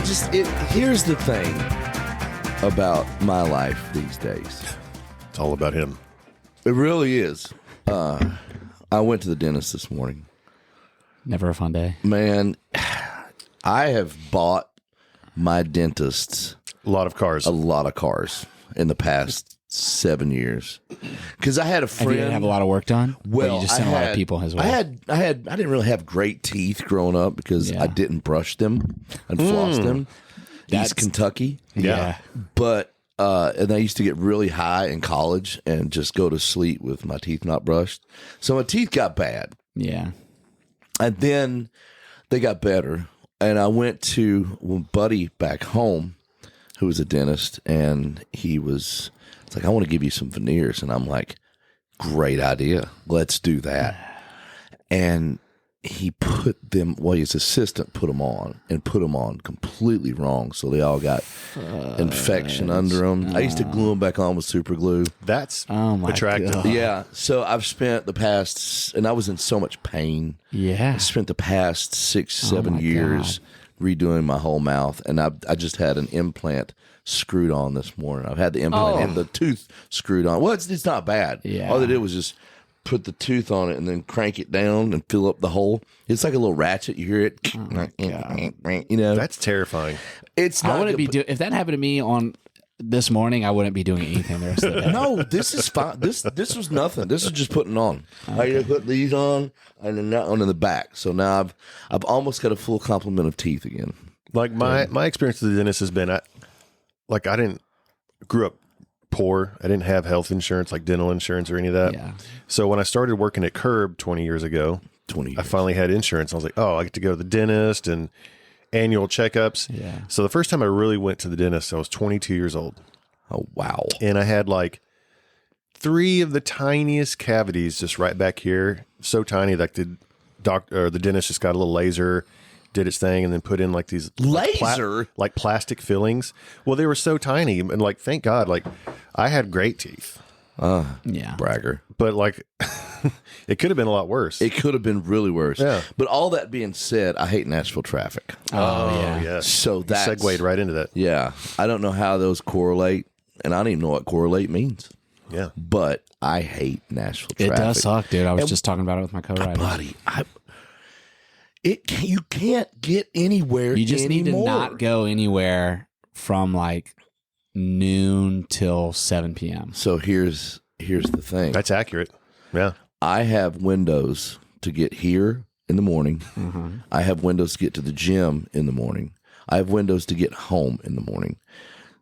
Here's the thing about my life these days. It's all about him. It really is. I went to the dentist this morning. Never a fun day. Man, I have bought my dentists A lot of cars in the past 7 years. Because I had a friend. Have you have a lot of work done? Well, or you just sent a lot of people his way. I didn't really have great teeth growing up because I didn't brush them and floss them. East Kentucky. Yeah. But and I used to get really high in college and just go to sleep with my teeth not brushed. So my teeth got bad. Yeah. And then they got better. And I went to a buddy back home who was a dentist, and it's like, I want to give you some veneers. And I'm like, great idea. Let's do that. And he put them, his assistant put them on completely wrong. So they all got infection under them. I used to glue them back on with super glue. That's my attractive. God. Yeah. So I've spent the past, and I was in so much pain. Yeah. I spent the past 6-7 years redoing my whole mouth. And I just had an implant screwed on this morning. I've had the implant and the tooth screwed on. Well, it's not bad. Yeah. All they did was just put the tooth on it and then crank it down and fill up the hole. It's like a little ratchet. You hear it, you know. That's terrifying. It's not. I wouldn't be if that happened to me on this morning. I wouldn't be doing anything the rest of the day. No, this is fine. This was nothing. This is just putting on. I put these on and then that one in the back. So now I've almost got a full complement of teeth again. Like my experience with the dentist has been, I didn't grew up poor. I didn't have health insurance, like dental insurance or any of that. Yeah. So when I started working at Curb 20 years ago, I finally had insurance. I was like, oh, I get to go to the dentist and annual checkups. Yeah. So the first time I really went to the dentist, I was 22 years old. Oh, wow. And I had like 3 of the tiniest cavities just right back here. So tiny that the dentist just got a little laser, did its thing, and then put in like these laser like plastic fillings. Well, they were so tiny, and like thank God, like I had great teeth. Bragger. But like it could have been a lot worse. It could have been really worse. Yeah. But all that being said, I hate Nashville traffic. Oh yeah. Yes. So that segued right into that. Yeah. I don't know how those correlate, and I don't even know what correlate means. Yeah. But I hate Nashville It traffic. does suck, dude. I was just talking about it with my co-writer. Buddy, you can't get anywhere. You just need to not go anywhere from like noon till 7 p.m. So here's the thing. That's accurate. Yeah. I have windows to get here in the morning. Mm-hmm. I have windows to get to the gym in the morning. I have windows to get home in the morning.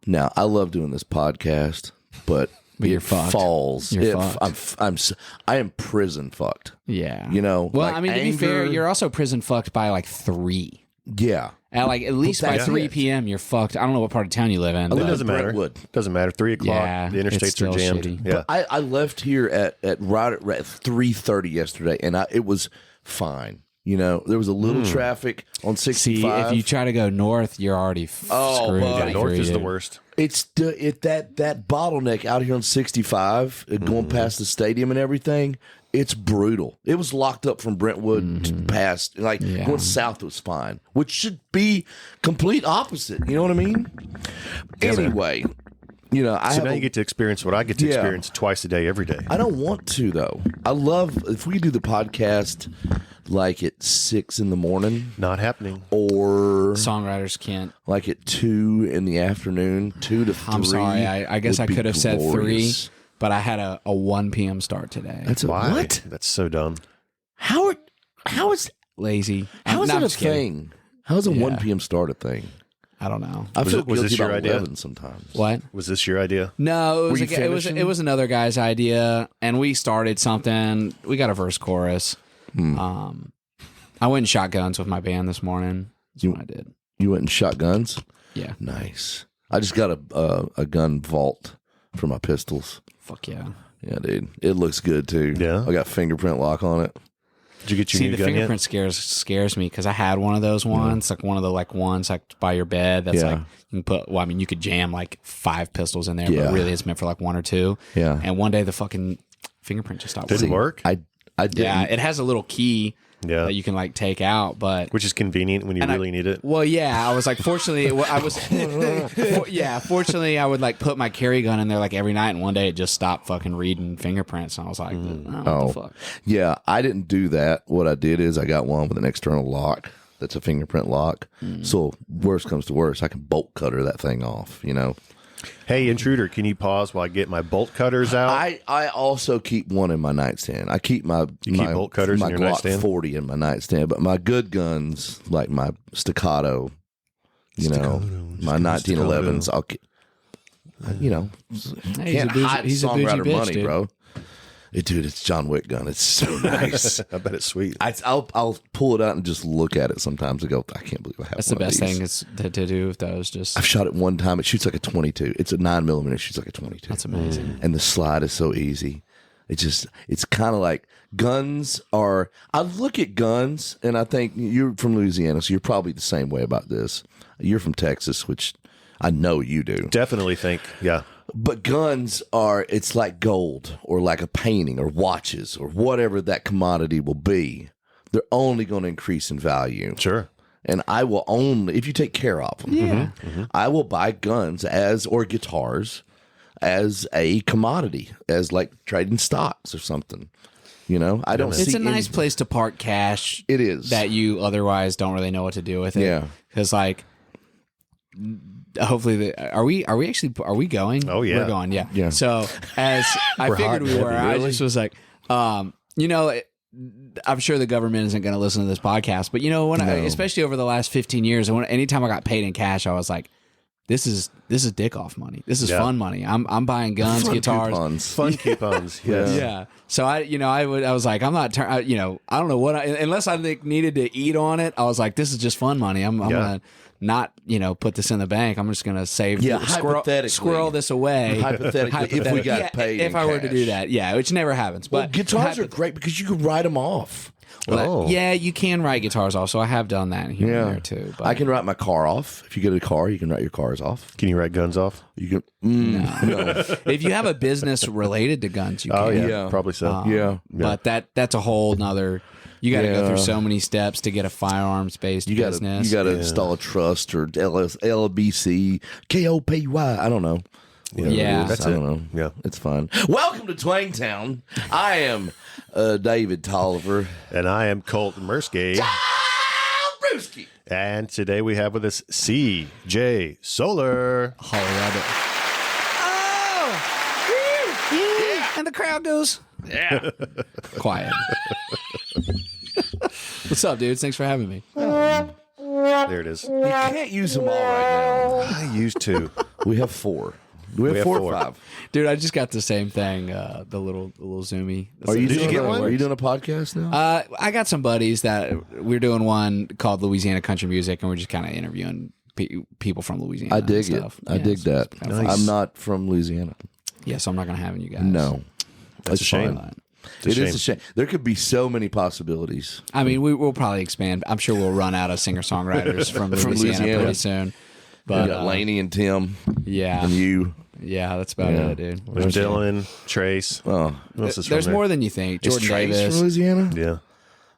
Now, I love doing this podcast, but you're it fucked. falls. You're fucked. I am prison fucked. Yeah. You know. Well, like I mean, to be fair, you're also prison fucked by like 3. Yeah. At least by that's 3 it. p.m. you're fucked. I don't know what part of town you live in. It but- doesn't matter. Brentwood. Doesn't matter. 3 o'clock. Yeah, the it's interstates still are jammed. shitty. Yeah. I left here at 3:30 yesterday, and it was fine. You know, there was a little traffic on 65. See, if you try to go north, you're already screwed. buddy. Yeah, north is the dude. worst. It's that bottleneck out here on 65, going past the stadium and everything. It's brutal. It was locked up from Brentwood past, going south was fine, which should be complete opposite. You know what I mean? Anyway, you know, Now you get to experience what I get to experience twice a day, every day. I don't want to though. I love if we do the podcast like at 6 in the morning, Not happening. or Songwriters can't. like at 2 in the afternoon, 2 to 3. I'm sorry. I guess I would be could have said 3, glorious. but I had a 1 p.m. start today. That's Why? what? That's so dumb. How is Lazy. how is No, that I'm a just kidding. thing? How is a Yeah. 1 p.m. start a thing? I don't know. I feel was guilty this your about idea? 11 sometimes. What? Was this your idea? No, Were you it was finishing? it was another guy's idea, and we started something. We got a verse chorus. I went in shotguns with my band this morning. That's what I did. You went and shot guns? Yeah. Nice. I just got a gun vault for my pistols. Fuck yeah. Yeah, dude. It looks good too. Yeah? I got fingerprint lock on it. Did you get your See, new the gun fingerprint scares me because I had one of those ones, like one of the ones like by your bed. That's Yeah. like you can put. Well, I mean, you could jam like 5 pistols in there, Yeah. but really it's meant for like 1 or 2. Yeah. And one day the fucking fingerprint just stopped yet? Did working. it work? I did. Yeah, it has a little key Yeah. that you can like take out, but Which is convenient when you really need it. well, yeah, I was like, fortunately, fortunately, I would like put my carry gun in there like every night, and one day it just stopped fucking reading fingerprints, and I was like, what the fuck? Yeah, I didn't do that. What I did is I got one with an external lock that's a fingerprint lock. So worst comes to worst, I can bolt cutter that thing off, you know. Hey, intruder, can you pause while I get my bolt cutters out? I also keep one in my nightstand. I keep my keep bolt cutters my in your Glock nightstand? 40 in my nightstand, but my good guns, like my staccato, my 1911s, I'll keep. You know, Hey, can't hide he's a bougie songwriter bitch, money, dude. bro. Dude, it's John Wick gun. It's so nice. I bet it's sweet. I'll pull it out and just look at it sometimes and go, I can't believe I have That's one the best of these. thing is to do with those. Just I've shot it one time. It shoots like a 22. It's a 9mm. It shoots like a 22. that's amazing. And the slide is so easy. It's kind of like guns are. I look at guns and I think you're from Louisiana, so you're probably the same way about this. You're from Texas, which I know you do. Definitely think, yeah. But guns are, it's like gold or like a painting or watches or whatever that commodity will be. They're only going to increase in value. Sure. And I will only, if you take care of them, I will buy guns or guitars as a commodity, as like trading stocks or something. You know, I don't see It's a nice place to park cash. It is. that you otherwise don't really know what to do with it. Yeah. because like. Hopefully, are we going? Oh, yeah. We're going. Yeah. Yeah. So as I We're figured hot we and were, heavy, I really? just was like, I'm sure the government isn't going to listen to this podcast, but especially over the last 15 years, anytime I got paid in cash, I was like, this is dick off money. This is fun money. I'm buying guns, Fun guitars. coupons. Fun coupons. Yes. Yeah. So I was like, I'm not, I don't know what, unless I needed to eat on it. I was like, this is just fun money. I'm gonna not, put this in the bank. I'm just gonna save, hypothetically. squirrel this away. Hypothetically, if we got paid if in I were to do cash. that, which never happens. Well, But guitars are great because you can write them off. well, you can write guitars also. I have done that here and there too. But I can write my car off. If you get a car, you can write your cars off. Can you write guns off? You can. No. if you have a business related to guns, you can. Oh, yeah. Yeah. Probably so. Yeah. But that's a whole nother. You got to go Yeah. through so many steps to get a firearms based business. You got to install a trust or LBC, KOPY. I don't know. Yeah. That's I it. don't know. Yeah. It's fun. Welcome to Twangtown. I am David Tolliver. And I am Colt Mersky. Brewski. And today we have with us CJ Solar. Oh, and the crowd goes, Yeah. quiet. What's up, dudes? Thanks for having me. There it is. You can't use them all right I used to. now. We have 4. Do we have 4 or four. 5? Dude, I just got the same thing, the little Zoomy. Are you Did you doing get a, one? Are you doing a podcast now? I got some buddies that we're doing one called Louisiana Country Music, and we're just kind of interviewing people from Louisiana. I dig and it. stuff. I dig so that. it's kinda fun. I'm not from Louisiana. Yeah, so I'm not going to have you guys. No. That's a shame. But, It is a shame. There could be so many possibilities. I mean, we'll probably expand. I'm sure we'll run out of singer-songwriters from Louisiana pretty soon. We But got Laney and Tim yeah, and you. yeah, that's about Yeah. it, dude. There's Dylan, Trace. Oh, Who else is There's from there? more than you think. is Jordan Trace Davis. from Louisiana? Yeah.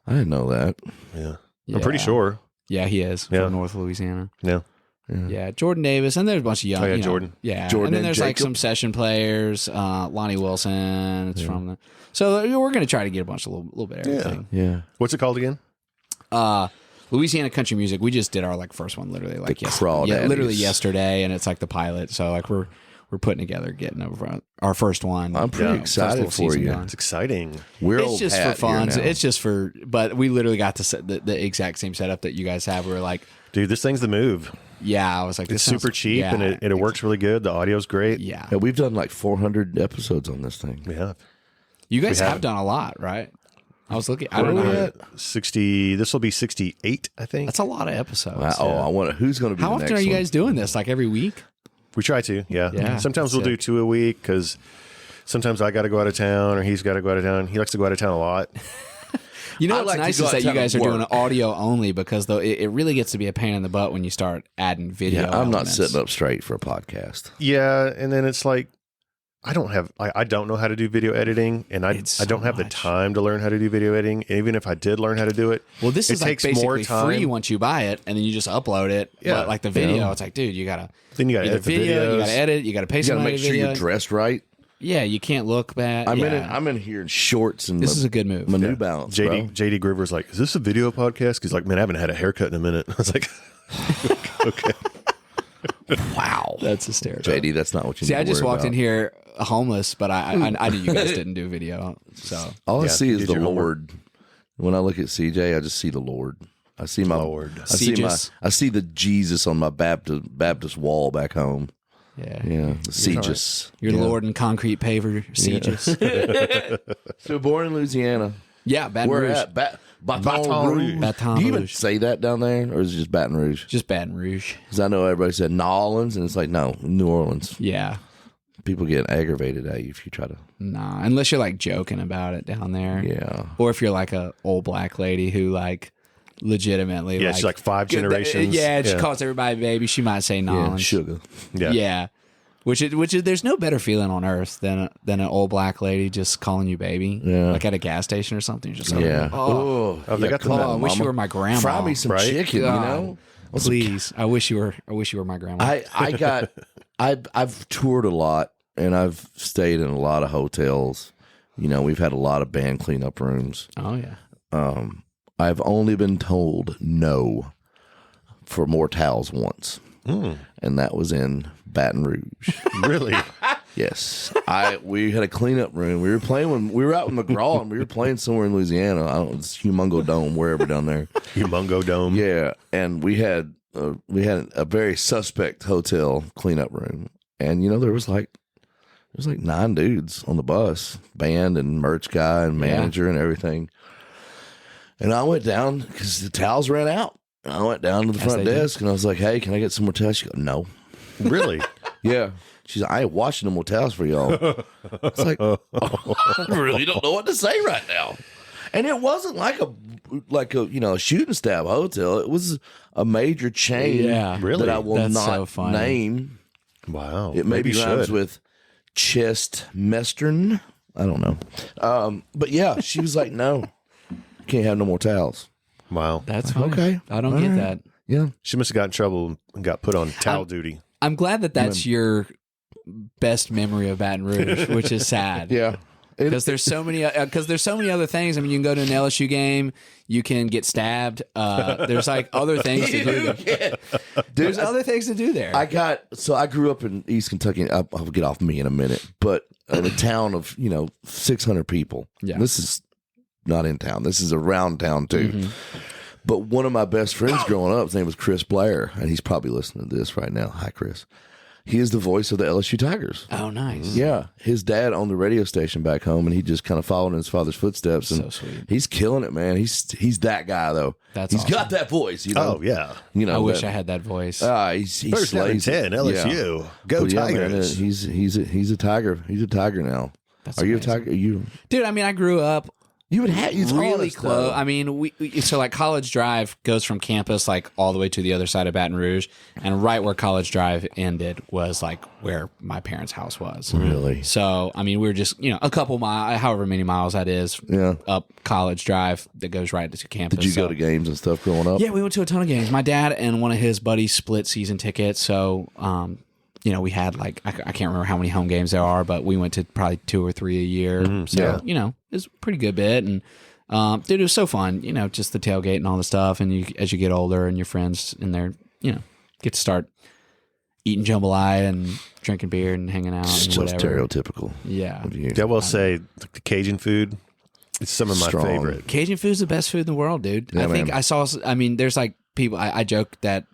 I didn't know that. Yeah. Yeah. I'm pretty sure. Yeah, he is Yeah. from North Louisiana. Yeah. Yeah, Jordan Davis, and there's a bunch of young. Oh, yeah, you know, Jordan. Yeah, Jordan and then and there's like Jacob. some session players. Lonnie Wilson. It's from the. So we're gonna try to get a bunch of little bit of everything. Yeah. What's it called again? Louisiana Country Music. We just did our first one literally Crawdaddies. literally yesterday, and it's like the pilot. So we're putting together getting over our first one. I'm pretty Yeah, excited festival for season you. going. It's exciting. We're It's old just hat for fun. here now. It's just for, but we literally got to set the exact same setup that you guys have. We were like, Dude, this thing's the move. yeah, I was like, It's this sounds- super cheap yeah, and it works really good. The audio's great. Yeah, Yeah, we've done like 400 episodes on this thing. Yeah. you guys we have have. done a lot, right? I was looking. I Where don't are we know. at? 60. This will be 68, I think. That's a lot of episodes. I want to. Who's going to be How the often next are you one? guys doing this? Like every week? We try to, yeah. Yeah, Sometimes we'll do sick. 2 a week because sometimes I got to go out of town or he's got to go out of town. He likes to go out of town a lot. You know I what's like to nice go is out that of you town guys are and doing work. audio only because though it really gets to be a pain in the butt when you start adding video. Yeah, I'm not elements. sitting up straight for a podcast. Yeah, and then it's like I don't know how to do video editing, and I don't have the time to learn how to do video editing. And even if I did learn how to do it, well, this is like basically free once you buy it, and then you just upload it. Yeah, but like the video, it's like, dude, you gotta edit the video, you gotta edit, you gotta pay somebody. You gotta make sure you're dressed right. Yeah, you can't look bad. I'm in here in shorts and this is a good move. My New Balance. JD Gruber's like, is this a video podcast? He's like, man, I haven't had a haircut in a minute. I was like, okay. Wow, that's hysterical. JD, that's not what you. See, I just walked in here homeless, but I knew you guys didn't do video. So all I see is the Lord. When I look at CJ, I just see the Lord. I see my Lord. I see the Jesus on my Baptist wall back home. Yeah. The Sieges. Your Lord and concrete paver Sieges. So born in Louisiana. Yeah, Baton Where Rouge. at? Baton Rouge. Do you even say that down there, or is it just Baton Rouge? Just Baton Rouge. Because I know everybody said New Orleans, and it's like, no, New Orleans. Yeah. People get aggravated at you if you try to. Nah, unless you're like joking about it down there. Yeah. Or if you're like a old black lady who like legitimately she's like 5 generations. She calls everybody baby. She might say Nolans. Sugar. Yeah. Which is there's no better feeling on earth than an old black lady just calling you baby. Yeah. Like at a gas station or something. You're just like, they got I wish you were my grandma. Fry me some chicken, you know? Please. I wish you were my grandma. I've toured a lot and I've stayed in a lot of hotels. You know, we've had a lot of band cleanup rooms. Oh yeah. I've only been told no for more towels once. And that was in Baton Rouge. Really? Yes. We had a cleanup room. We were out in McGraw and we were playing somewhere in Louisiana. I don't know, it's Humongo Dome, wherever down there. Humongo Dome. Yeah. And we had a very suspect hotel cleanup room. And you know, there was like 9 dudes on the bus, band and merch guy and manager and everything. And I went down because the towels ran out. And I went down to the front desk and I was like, hey, can I get some more towels? She goes, no. Really? Yeah. She's like, I ain't washing no more towels for y'all. It's like, I really don't know what to say right now. And it wasn't like a shooting stab hotel. It was a major chain that I will not name. Wow. It maybe rhymes with chest mestern. I don't know. But yeah, she was like, no, can't have no more towels. Wow. That's fine. Okay. I don't get that. Yeah. She must have got in trouble and got put on towel duty. I'm glad that's your best memory of Baton Rouge, which is sad. Yeah. Because there's so many other things. I mean, you can go to an LSU game, you can get stabbed. There's like other things to do there. There's other things to do there. I grew up in East Kentucky. I'll get off me in a minute, but in a town of 600 people. Yeah. This is not in town. This is around town too. Mm-hmm. But one of my best friends growing up, his name was Chris Blair, and he's probably listening to this right now. Hi, Chris. He is the voice of the LSU Tigers. Oh, nice. Yeah. His dad owned the radio station back home, and he just kind of followed in his father's footsteps. And so sweet. He's killing it, man. He's that guy, though. He's awesome. Got that voice. You know? Oh, yeah. I wish I had that voice. He slays 10, LSU. Yeah. Go Tigers. Man, he's a Tiger. He's a Tiger now. That's Are amazing. you a Tiger? Dude, I mean, I grew up. You would have really close. I mean, so like College Drive goes from campus like all the way to the other side of Baton Rouge, and right where College Drive ended was like where my parents' house was. Really? So I mean, we were just a couple miles, however many miles that is, up College Drive that goes right to campus. Did you go to games and stuff growing up? Yeah, we went to a ton of games. My dad and one of his buddies split season tickets, so. We had like I can't remember how many home games there are, but we went to probably 2 or 3 a year. So it's a pretty good bit, and dude, it was so fun. Just the tailgate and all the stuff, and as you get older, and your friends in there, get to start eating jambalaya and drinking beer and hanging out. It's and so whatever. stereotypical. Yeah, I will say the Cajun food. It's some of my favorite. Cajun food's the best food in the world, dude. Yeah, I think I saw. I mean, there's like people. I joke that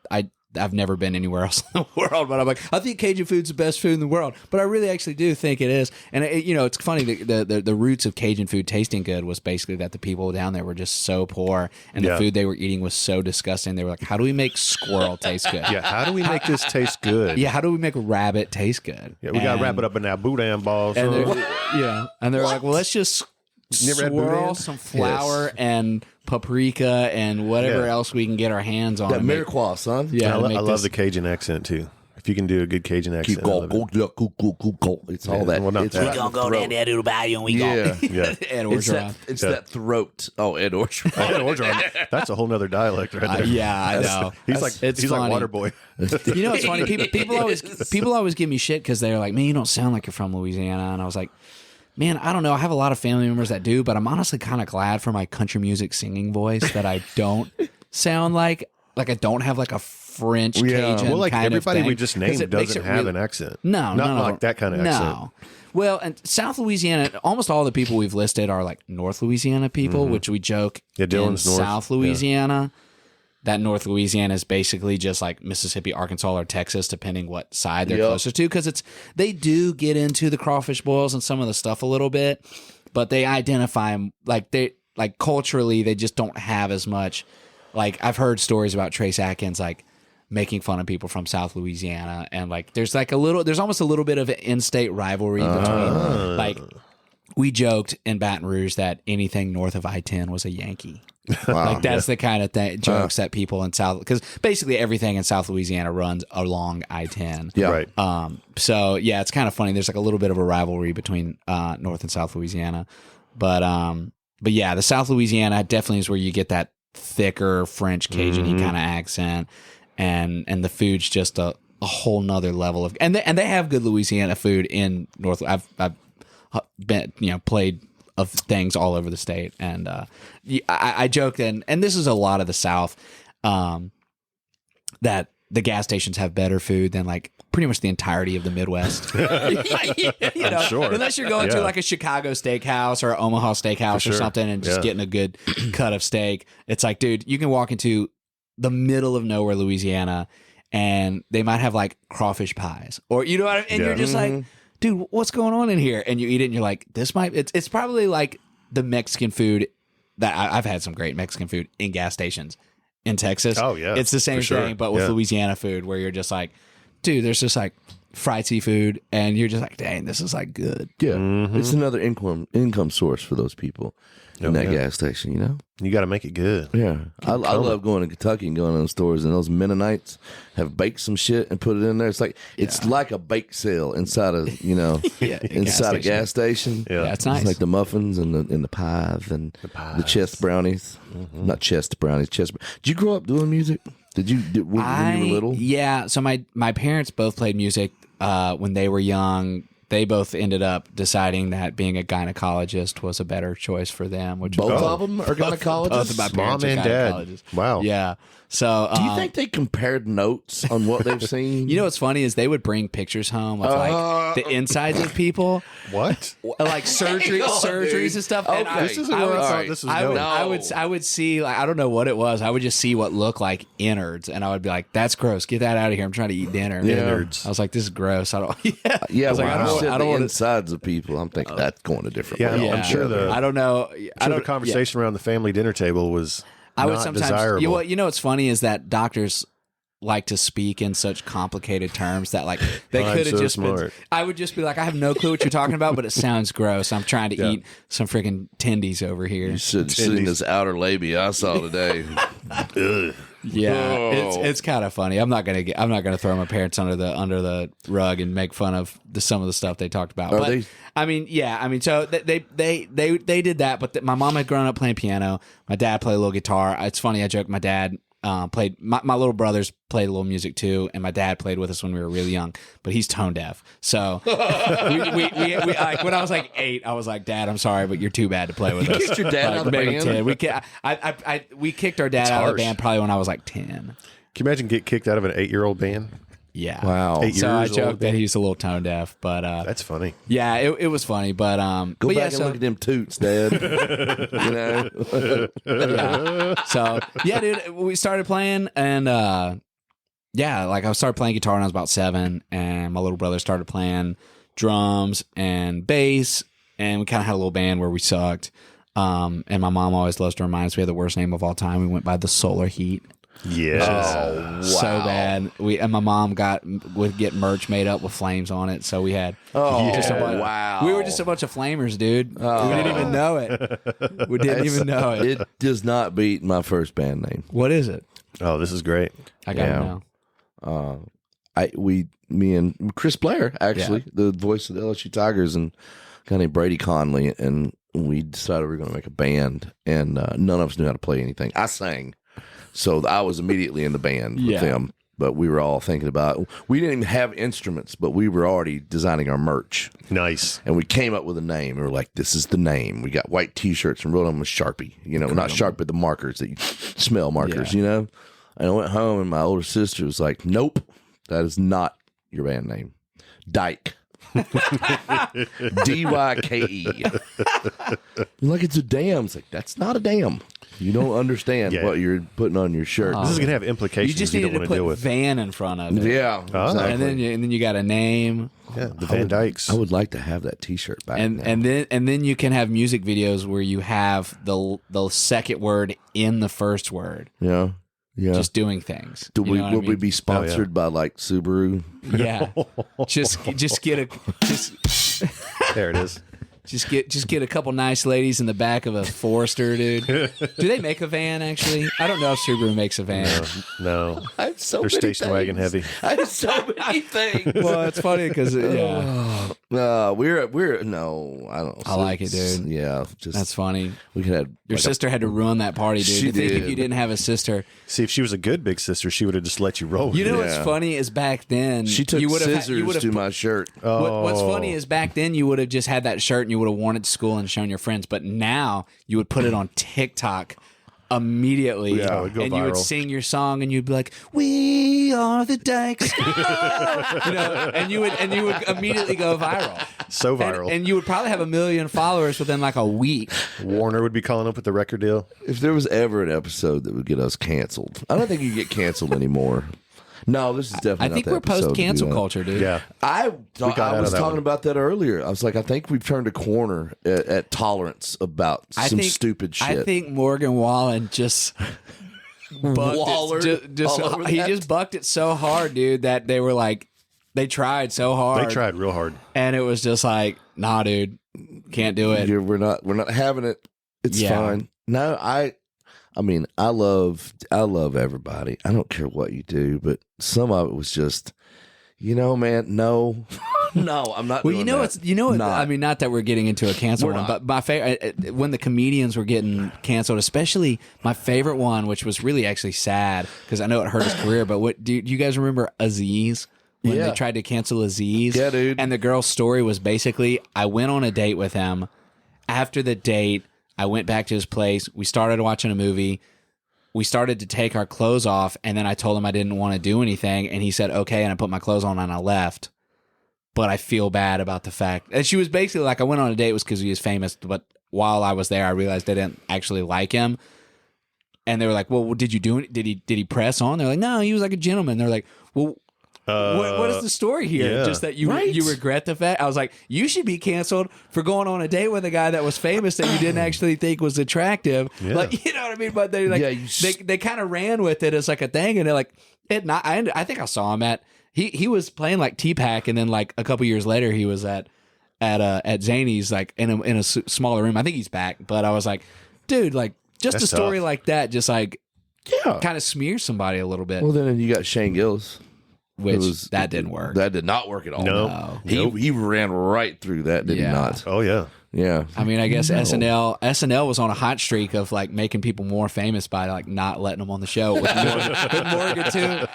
I've never been anywhere else in the world, but I'm like, I think Cajun food's the best food in the world. But I really actually do think it is. And, it's funny, the roots of Cajun food tasting good was basically that the people down there were just so poor, and the food they were eating was so disgusting. They were like, how do we make squirrel taste good? Yeah, how do we make this taste good? Yeah, how do we make rabbit taste good? Yeah, we got to wrap it up in that boudin balls. And they're like, well, let's just swirl some flour and paprika and whatever else we can get our hands on. That Mirepoix, son. Yeah, I love the Cajun accent too. If you can do a good Cajun accent. Keep going. It's all that. Well, not it's that. right We gonna go down there to the bayou and we Yeah. Yeah. Ed It's Orgeron. that throat. Oh, Ed Orgeron. That's a whole nother dialect right there. Yeah, I know. He's like It's funny. Water Boy. You know, it's funny. People always give me shit because they're like, "Man, you don't sound like you're from Louisiana." And I was like, "Man, I don't know. I have a lot of family members that do, but I'm honestly kind of glad for my country music singing voice that I don't sound like I don't have like a French Cajun well, like kind everybody of thing, we just 'cause named it makes doesn't it have really- an accent. No, not no, like that kind of accent. No. Well, and South Louisiana, almost all the people we've listed are like North Louisiana people, which we joke. Yeah, Dylan's in North. South Louisiana. That North Louisiana is basically just like Mississippi, Arkansas, or Texas, depending what side they're Yep. closer to. Because they do get into the crawfish boils and some of the stuff a little bit, but they identify them like culturally. They just don't have as much. Like I've heard stories about Trace Atkins like making fun of people from South Louisiana, and like there's almost a little bit of an in-state rivalry between like. We joked in Baton Rouge that anything north of I-10 was a Yankee. Like that's the kind of jokes that people in South, because basically everything in South Louisiana runs along I-10. Yeah. Right. So yeah, it's kind of funny. There's like a little bit of a rivalry between North and South Louisiana, but yeah, the South Louisiana definitely is where you get that thicker French Cajun-y kind of accent, and the food's just a whole nother level of, and they have good Louisiana food in North. I've been, played of things all over the state, and I joked, and this is a lot of the South, that the gas stations have better food than like pretty much the entirety of the Midwest. Sure. Unless you're going to like a Chicago steakhouse or Omaha steakhouse or something and just getting a good cut of steak. It's like, dude, you can walk into the middle of nowhere, Louisiana, and they might have like crawfish pies, or you know what I mean? And you're just like, dude, what's going on in here? And you eat it and you're like, it's probably like the Mexican food that I've had some great Mexican food in gas stations in Texas. Oh, yeah. It's the same for sure. thing, but with Louisiana food, where you're just like, dude, there's just like fried seafood, and you're just like, dang, this is like good. Yeah. It's another income source for those people in that gas station, You got to make it good. Yeah. I love going to Kentucky and going to those stores, and those Mennonites have baked some shit and put it in there. It's like a bake sale inside of, inside a gas station. Yeah. It's nice. It's like the muffins and the pies and the chest brownies. Not chest brownies, Did you grow up doing music? When you were little? Yeah. So my parents both played music when they were young. They both ended up deciding that being a gynecologist was a better choice for them. Which Both of them are gynecologists? Both of my parents Mom are and dad. gynecologists. Wow. Yeah. So Do you think they compared notes on what they've seen? you know what's funny is they would bring pictures home of like the insides of people, What? like surgeries and stuff. And Okay. This isn't where I thought this was going. I would see, like, I don't know what it was. I would just see what looked like innards, and I would be like, "That's gross. Get that out of here. I'm trying to eat dinner." Innards. I was like, "This is gross. I don't." Yeah, I was like, when I you don't. said I don't the want to. insides of people, I'm thinking that's going a different Yeah, way. I'm sure I don't know. I don't. The conversation around the family dinner table was I would not sometimes. desirable. You know what's funny is that doctors like to speak in such complicated terms that like they I'm could have so just been. smart. I would just be like, I have no clue what you're talking about, but it sounds gross. I'm trying to eat some freaking tendies over here. You should have seen this outer labia I saw today. Yeah, Oh. it's kind of funny. I'm not gonna throw my parents under the rug and make fun of some of the stuff they talked about. Are But they- I mean, yeah, I mean, so they did that. But my mom had grown up playing piano. My dad played a little guitar. It's funny. I joke. My dad played. My little brothers played a little music too, and my dad played with us when we were really young. But he's tone deaf. So we like when I was like 8, I was like, Dad, I'm sorry, but you're too bad to play with us. kicked your dad Like, out of the maybe band? 10. We kicked our dad out of harsh. the band probably when I was like 10. Can you imagine get kicked out of an 8-year-old band? Yeah. Wow. 8 So I years joked old? that he's a little tone deaf, but That's funny. yeah, it was funny. But Go but back yeah, and so, look at them toots, Dad. so yeah, dude, we started playing, and like I started playing guitar when I was about 7, and my little brother started playing drums and bass, and we kind of had a little band where we sucked. And my mom always loves to remind us we had the worst name of all time. We went by the Solar Heat. Yeah. So bad. And my mom would get merch made up with flames on it. So we had just a bunch. wow. We were just a bunch of flamers, dude. We didn't even know it. We didn't even know it. It does not beat my first band name. What is it? Oh, this is great. I gotta Yeah. know. me and Chris Blair, actually, the voice of the LSU Tigers, and a guy named Brady Conley, and we decided we were going to make a band, and none of us knew how to play anything. I sang, so I was immediately in the band with them. But we were all thinking about, we didn't even have instruments, but we were already designing our merch. Nice. And we came up with a name. We were like, this is the name. We got white T-shirts and wrote them with Sharpie. Not Sharpie, but the markers that you smell markers, And I went home, and my older sister was like, nope, that is not your band name. Dyke. D-Y-K-E. Like, it's a dam. It's like, that's not a dam. You don't understand what you're putting on your shirt. This is going to have implications You just you needed don't to want to deal put with. Van in front of it. Yeah. Exactly. And then you got a name. Yeah, the Van Dykes. I would like to have that T-shirt back. And now. then you can have music videos where you have the second word in the first word. Yeah. Just doing things. Would we be sponsored by like Subaru? Yeah. just get a There it is. Just get a couple nice ladies in the back of a Forester, dude. Do they make a van, actually? I don't know if Subaru makes a van. No. I have so They're many station things. wagon heavy. I have so many things. Well, it's funny because we're no, I don't. I like it, dude. Yeah, just that's funny. We could have Your sister had to ruin that party, dude. She To think did. if you didn't have a sister. See, if she was a good big sister, she would have just let you roll. You know with it. what's funny is back then She took you would have scissors to my shirt. What's funny is back then you would have just had that shirt and you would have worn it to school and shown your friends, but now you would put it on TikTok immediately, Yeah, it would go and you would viral. sing your song, and you'd be like, "We are the Dykes," and you would immediately go viral, So viral. and you would probably have 1 million followers within like a week. Warner would be calling up with the record deal. If there was ever an episode that would get us canceled, I don't think you get canceled anymore. No, this is definitely. I think not we're the episode to post cancel do that. culture, dude. Yeah. I got out of was that talking one. about that earlier. I was like, I think we've turned a corner at tolerance about some stupid shit. I think Morgan Wallen just bucked Wallered it, just all over he that? just bucked it so hard, dude, that they were like, they tried so hard. They tried real hard. And it was just like, nah, dude, can't do it. We're not having it. It's Yeah. fine. No, I mean, I love everybody. I don't care what you do, but some of it was just, man, no, no, I'm not. Well, doing it's that. I mean, not that we're getting into a cancel We're one, not. but my favorite when the comedians were getting canceled, especially my favorite one, which was really actually sad because I know it hurt his career. But what do you guys remember Aziz? When Yeah. they tried to cancel Aziz? Yeah, dude. And the girl's story was basically, I went on a date with him. After the date, I went back to his place. We started watching a movie. We started to take our clothes off, and then I told him I didn't want to do anything, and he said, okay, and I put my clothes on and I left. But I feel bad about the fact. And she was basically like, I went on a date was because he was famous, but while I was there, I realized I didn't actually like him. And they were like, well, did you do it? Did he press on? They're like, no, he was like a gentleman. They're like, well, what is the story here? yeah. Just that you Right. regret the fact. I was like, you should be canceled for going on a date with a guy that was famous that you didn't actually think was attractive. Yeah. Like, you know what I mean? But they like they kind of ran with it as like a thing, and they're like, I think I saw him at he was playing like T-Pack, and then like a couple years later he was at Zany's like in a smaller room. I think he's back, but I was like, dude, like just That's a story tough. like that, just like Yeah. kind of smears somebody a little bit. Well, then you got Shane Gillis. Which that didn't work. That did not work at all. No. He ran right through that. Did he Yeah. not? Oh, yeah. Yeah. I mean, I guess SNL was on a hot streak of like making people more famous by like not letting them on the show with Morgan too.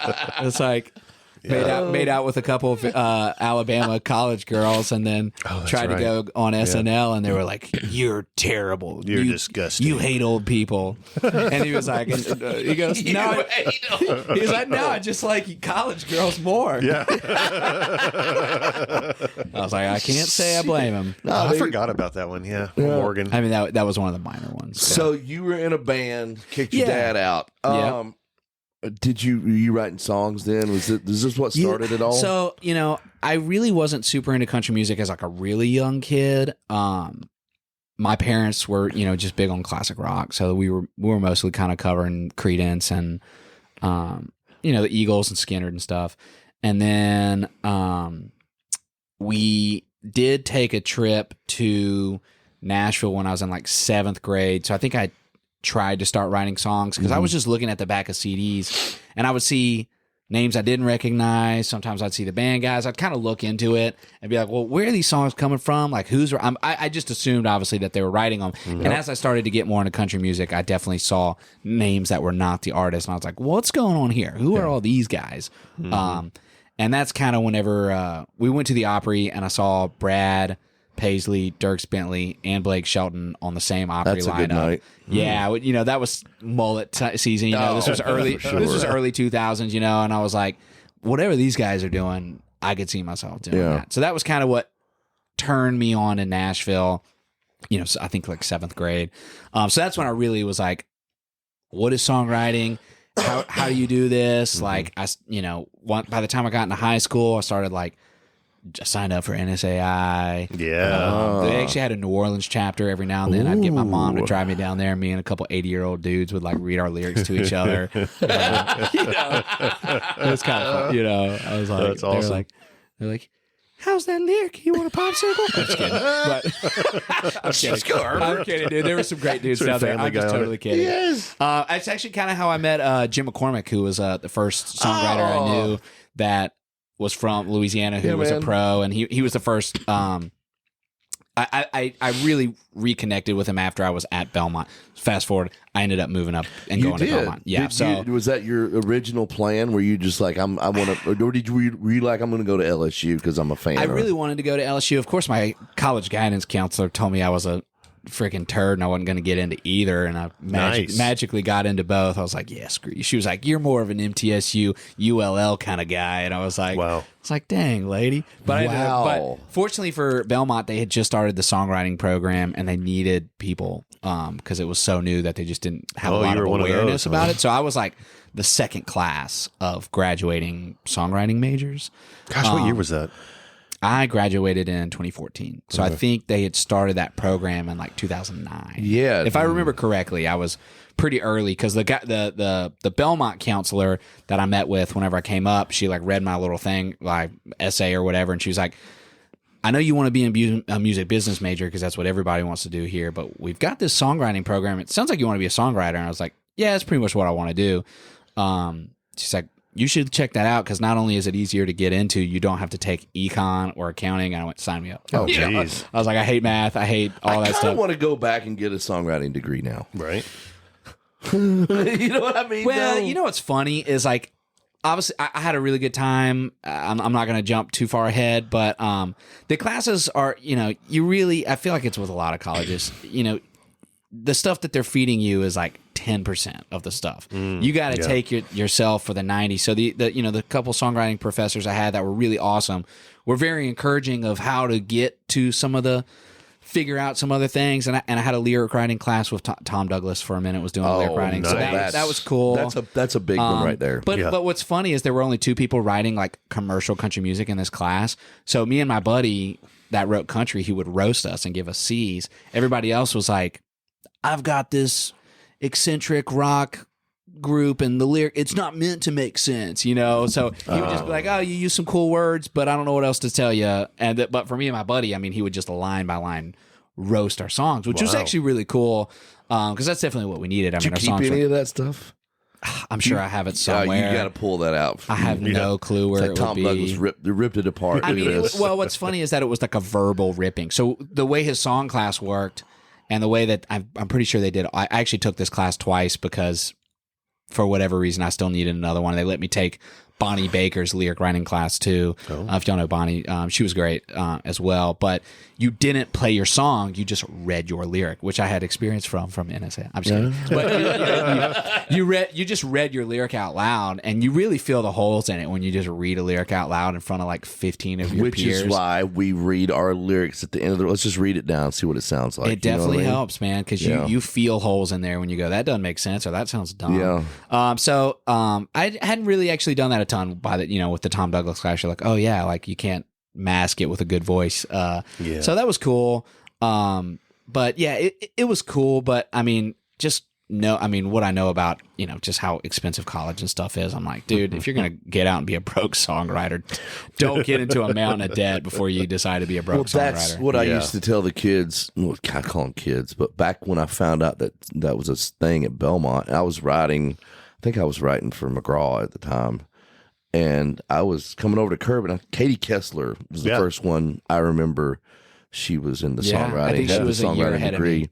It's like made out with a couple of Alabama college girls, and then tried to go on SNL, and they were like, "You're terrible. You're disgusting. You hate old people." And he was like, he goes, "No." He's like, "No, I just like college girls more." Yeah. I was like, I can't say I blame him. I forgot about that one. Yeah. Morgan. I mean, that was one of the minor ones. So you were in a band, kicked your Yeah. dad out. Yeah. Were you writing songs then? Is this what started it all? So, I really wasn't super into country music as like a really young kid. My parents were, just big on classic rock. So we were mostly kind of covering Creedence and, the Eagles and Skynyrd and stuff. And then we did take a trip to Nashville when I was in like 7th grade. So I think I tried to start writing songs because I was just looking at the back of CDs and I would see names I didn't recognize. Sometimes I'd see the band guys. I'd kind of look into it and be like, well, where are these songs coming from? Like, I just assumed, obviously, that they were writing them. And as I started to get more into country music, I definitely saw names that were not the artist. And I was like, what's going on here? Who are all these guys? And that's kind of whenever we went to the Opry and I saw Brad Paisley, Dierks Bentley, and Blake Shelton on the same Opry That's a lineup. good night. Yeah, that was mullet season. This was early. for sure. This was early 2000s. And I was like, whatever these guys are doing, I could see myself doing that. So that was kind of what turned me on in Nashville. So I think like 7th grade. So that's when I really was like, what is songwriting? How do you do this? Like by the time I got into high school, I started like. I signed up for NSAI. Yeah. They actually had a New Orleans chapter every now and then. I'd get my mom to drive me down there. Me and a couple 80-year-old dudes would like read our lyrics to each other. It was kind of fun. I was like, that's awesome. They're like, how's that lyric? You want a popsicle? I'm just kidding. I'm kidding, dude. There were some great dudes down there. I'm just totally kidding. Yes. It's actually kind of how I met Jim McCormick, who was the first songwriter I knew that was from Louisiana, who was a pro, and he was the first. I really reconnected with him after I was at Belmont. Fast forward, I ended up moving up and going to Belmont. Yeah, was that your original plan? Were you just like, I want to, or did you like, I'm going to go to LSU because I'm a fan? I really wanted to go to LSU. Of course, my college guidance counselor told me I was a freaking turd and I wasn't going to get into either, and I magically got into both. I was like, yeah, screw you. She was like, you're more of an MTSU ULL kind of guy, and I was like, wow. It's like, dang, lady. But but fortunately for Belmont, they had just started the songwriting program and they needed people because it was so new that they just didn't have a lot of awareness about it. So I was like the second class of graduating songwriting majors. Gosh, what year was that? I graduated in 2014. So I think they had started that program in like 2009. Yeah. If I remember correctly, I was pretty early because the Belmont counselor that I met with whenever I came up, she like read my little thing, like essay or whatever, and she was like, I know you want to be a music business major because that's what everybody wants to do here, but we've got this songwriting program. It sounds like you want to be a songwriter. And I was like, yeah, that's pretty much what I want to do. She's like, you should check that out because not only is it easier to get into, you don't have to take econ or accounting. And I went, sign me up. Oh, jeez. I was like, I hate math. I hate all that stuff. I want to go back and get a songwriting degree now. Right. You know what I mean? Well, you know what's funny is like, obviously, I had a really good time. I'm not going to jump too far ahead, but the classes are, I feel like it's with a lot of colleges, the stuff that they're feeding you is like 10% of the stuff. You got to take yourself for the 90. So the couple songwriting professors I had that were really awesome were very encouraging of how to get to figure out some other things. And I had a lyric writing class with Tom Douglas for a minute, was doing lyric writing. Nice. So that was cool. That's a big one right there. But what's funny is there were only 2 people writing like commercial country music in this class. So me and my buddy that wrote country, he would roast us and give us C's. Everybody else was like, I've got this eccentric rock group and the lyric, it's not meant to make sense, So he would just be like, oh, you use some cool words, but I don't know what else to tell you. But for me and my buddy, he would just line by line roast our songs, which was actually really cool because that's definitely what we needed. Did you keep any of that stuff? I'm sure I have it somewhere. You got to pull that out. I have no clue where it's like it would Tom be. Douglas ripped it apart. What's funny is that it was like a verbal ripping. So the way his song class worked, and the way that I'm pretty sure they did, I actually took this class twice because for whatever reason I still needed another one. They let me take Bonnie Baker's lyric writing class too. If y'all know Bonnie, she was great as well. But you didn't play your song; you just read your lyric, which I had experience from NSA. I'm just kidding. But you just read your lyric out loud, and you really feel the holes in it when you just read a lyric out loud in front of like 15 of your peers. Which is why we read our lyrics at the end of let's just read it down and see what it sounds like. It definitely helps, man, because you feel holes in there when you go, that doesn't make sense or that sounds dumb. Yeah. So I hadn't really actually done that a ton by the with the Tom Douglas class. You're like, oh yeah, like you can't mask it with a good voice. So that was cool. But yeah, it was cool. But what I know about, just how expensive college and stuff is, I'm like, dude, if you're going to get out and be a broke songwriter, don't get into a mountain of debt before you decide to be a broke songwriter. That's what I used to tell the kids. Well, I call them kids, but back when I found out that was a thing at Belmont, I think I was writing for McGraw at the time. and I was coming over to Curb, and Katie Kessler was the first one I remember. She was in the songwriting. I think she was a year ahead of me.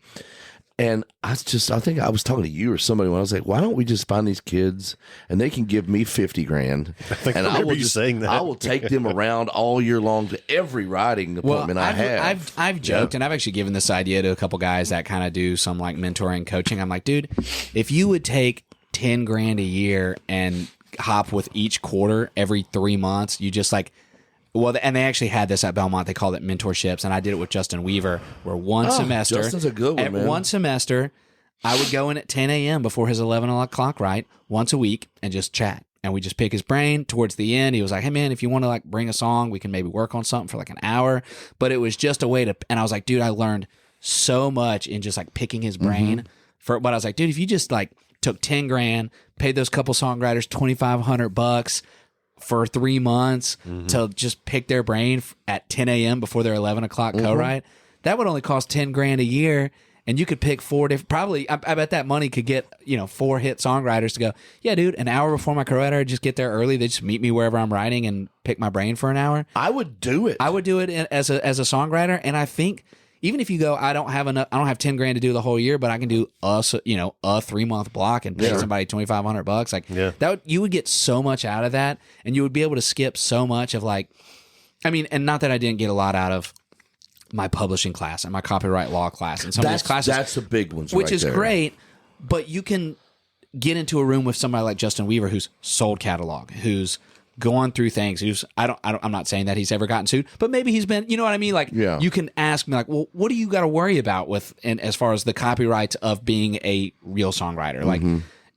And I think I was talking to you or somebody when I was like, why don't we just find these kids and they can give me $50,000 and I will just saying that. I will take them around all year long to every writing appointment I have. I've joked and I've actually given this idea to a couple guys that kind of do some like mentoring coaching. I'm like, dude, if you would take $10,000 a year and hop with each quarter every 3 months, you just like, well, and they actually had this at Belmont. They called it mentorships, and I did it with Justin Weaver, where one semester, Justin's a good one, man. One semester, I would go in at 10 a.m. before his 11 o'clock right once a week and just chat. And we just pick his brain. Towards the end, he was like, hey, man, if you want to like bring a song, we can maybe work on something for like an hour. But it was just a way to, and I was like, dude, I learned so much in just like picking his brain. But I was like, dude, if you just like took $10,000, paid those couple songwriters $2,500 for 3 months to just pick their brain at 10 a.m. before their 11 o'clock co-write, that would only cost $10,000 a year. And you could pick 4 different, probably, I bet that money could get, 4 hit songwriters to go, yeah, dude, an hour before my co-writer, I'd just get there early. They just meet me wherever I'm writing and pick my brain for an hour. I would do it. I would do it as a songwriter. And I think even if you go, I don't have $10,000 to do the whole year, but I can do a 3-month block and pay somebody $2,500. Like that, you would get so much out of that, and you would be able to skip so much of like, I mean, and not that I didn't get a lot out of my publishing class and my copyright law class and some of these classes. That's the big ones, which right is there. great. But you can get into a room with somebody like Justin Weaver, who's sold catalog, who's going through things. Who's I'm not saying that he's ever gotten sued, but maybe he's been. You know what I mean? Like, you can ask me, like, well, what do you got to worry about with, and as far as the copyright of being a real songwriter, like.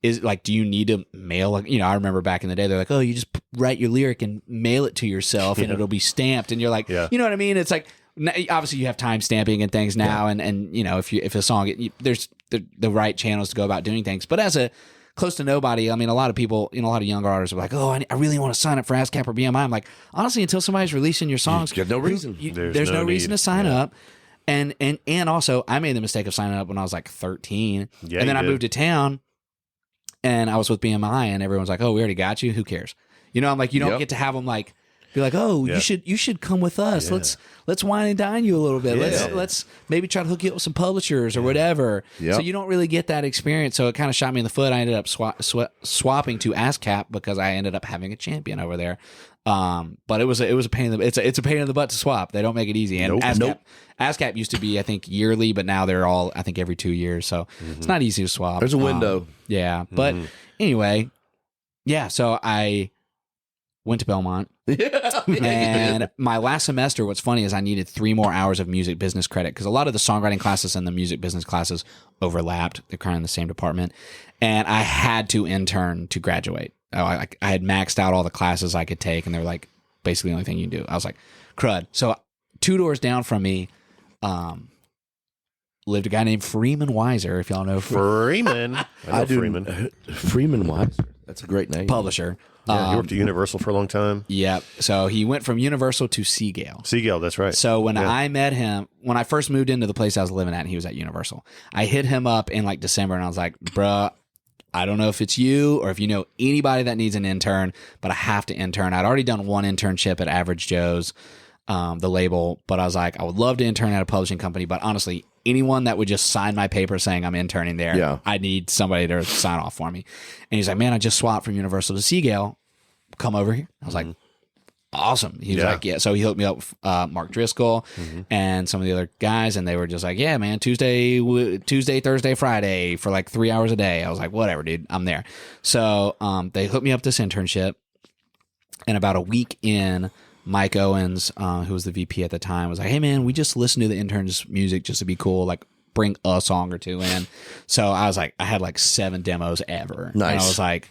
Is like, do you need to mail? I remember back in the day, they're like, oh, you just write your lyric and mail it to yourself, and it'll be stamped, and you're like, you know what I mean? It's like, obviously you have time stamping and things now, and if a song, there's the right channels to go about doing things. But as a close to nobody, I mean, a lot of people, a lot of younger artists are like, oh, I really want to sign up for ASCAP or BMI. I'm like, honestly, until somebody's releasing your songs, there's no reason. There's no reason to sign up. And also, I made the mistake of signing up when I was like 13, and then I moved to town. And I was with BMI, and everyone's like, "Oh, we already got you. Who cares?" I'm like, you don't get to have them like be like, "Oh, you should come with us. Let's wine and dine you a little bit. Let's maybe try to hook you up with some publishers or whatever." So you don't really get that experience. So it kind of shot me in the foot. I ended up swapping to ASCAP because I ended up having a champion over there. But it was a pain in the it's a pain in the butt to swap. They don't make it easy. And ASCAP used to be, I think, yearly, but now they're all, I think, every 2 years. So it's not easy to swap. There's a window. But anyway, so I went to Belmont. And my last semester, what's funny is I needed 3 more hours of music business credit because a lot of the songwriting classes and the music business classes overlapped. They're kind of in the same department. And I had to intern to graduate. I had maxed out all the classes I could take, and they were like, basically the only thing you can do. I was like, crud. So 2 doors down from me lived a guy named Freeman Weiser, if y'all know Freeman. I do. Freeman. Freeman Weiser. That's a great name. Publisher. Yeah, he worked at Universal for a long time. Yeah. So he went from Universal to Seagale. Seagale, that's right. So when I met him, when I first moved into the place I was living at, and he was at Universal, I hit him up in like December, and I was like, bruh, I don't know if it's you or if you know anybody that needs an intern, but I have to intern. I'd already done 1 internship at Average Joe's, the label, but I was like, I would love to intern at a publishing company, but honestly, anyone that would just sign my paper saying I'm interning there, I need somebody to sign off for me. And he's like, man, I just swapped from Universal to Seagale. Come over here. I was like, awesome. He was like, so he hooked me up with Mark Driscoll and some of the other guys, and they were just like, yeah, man, Tuesday, Thursday, Friday for like 3 hours a day. I was like, whatever, dude, I'm there. So they hooked me up this internship, and about a week in, Mike Owens, who was the VP at the time, was like, hey, man, we just listened to the intern's music just to be cool, like bring a song or 2 in. So I was like, I had like 7 demos ever. Nice. And I was like,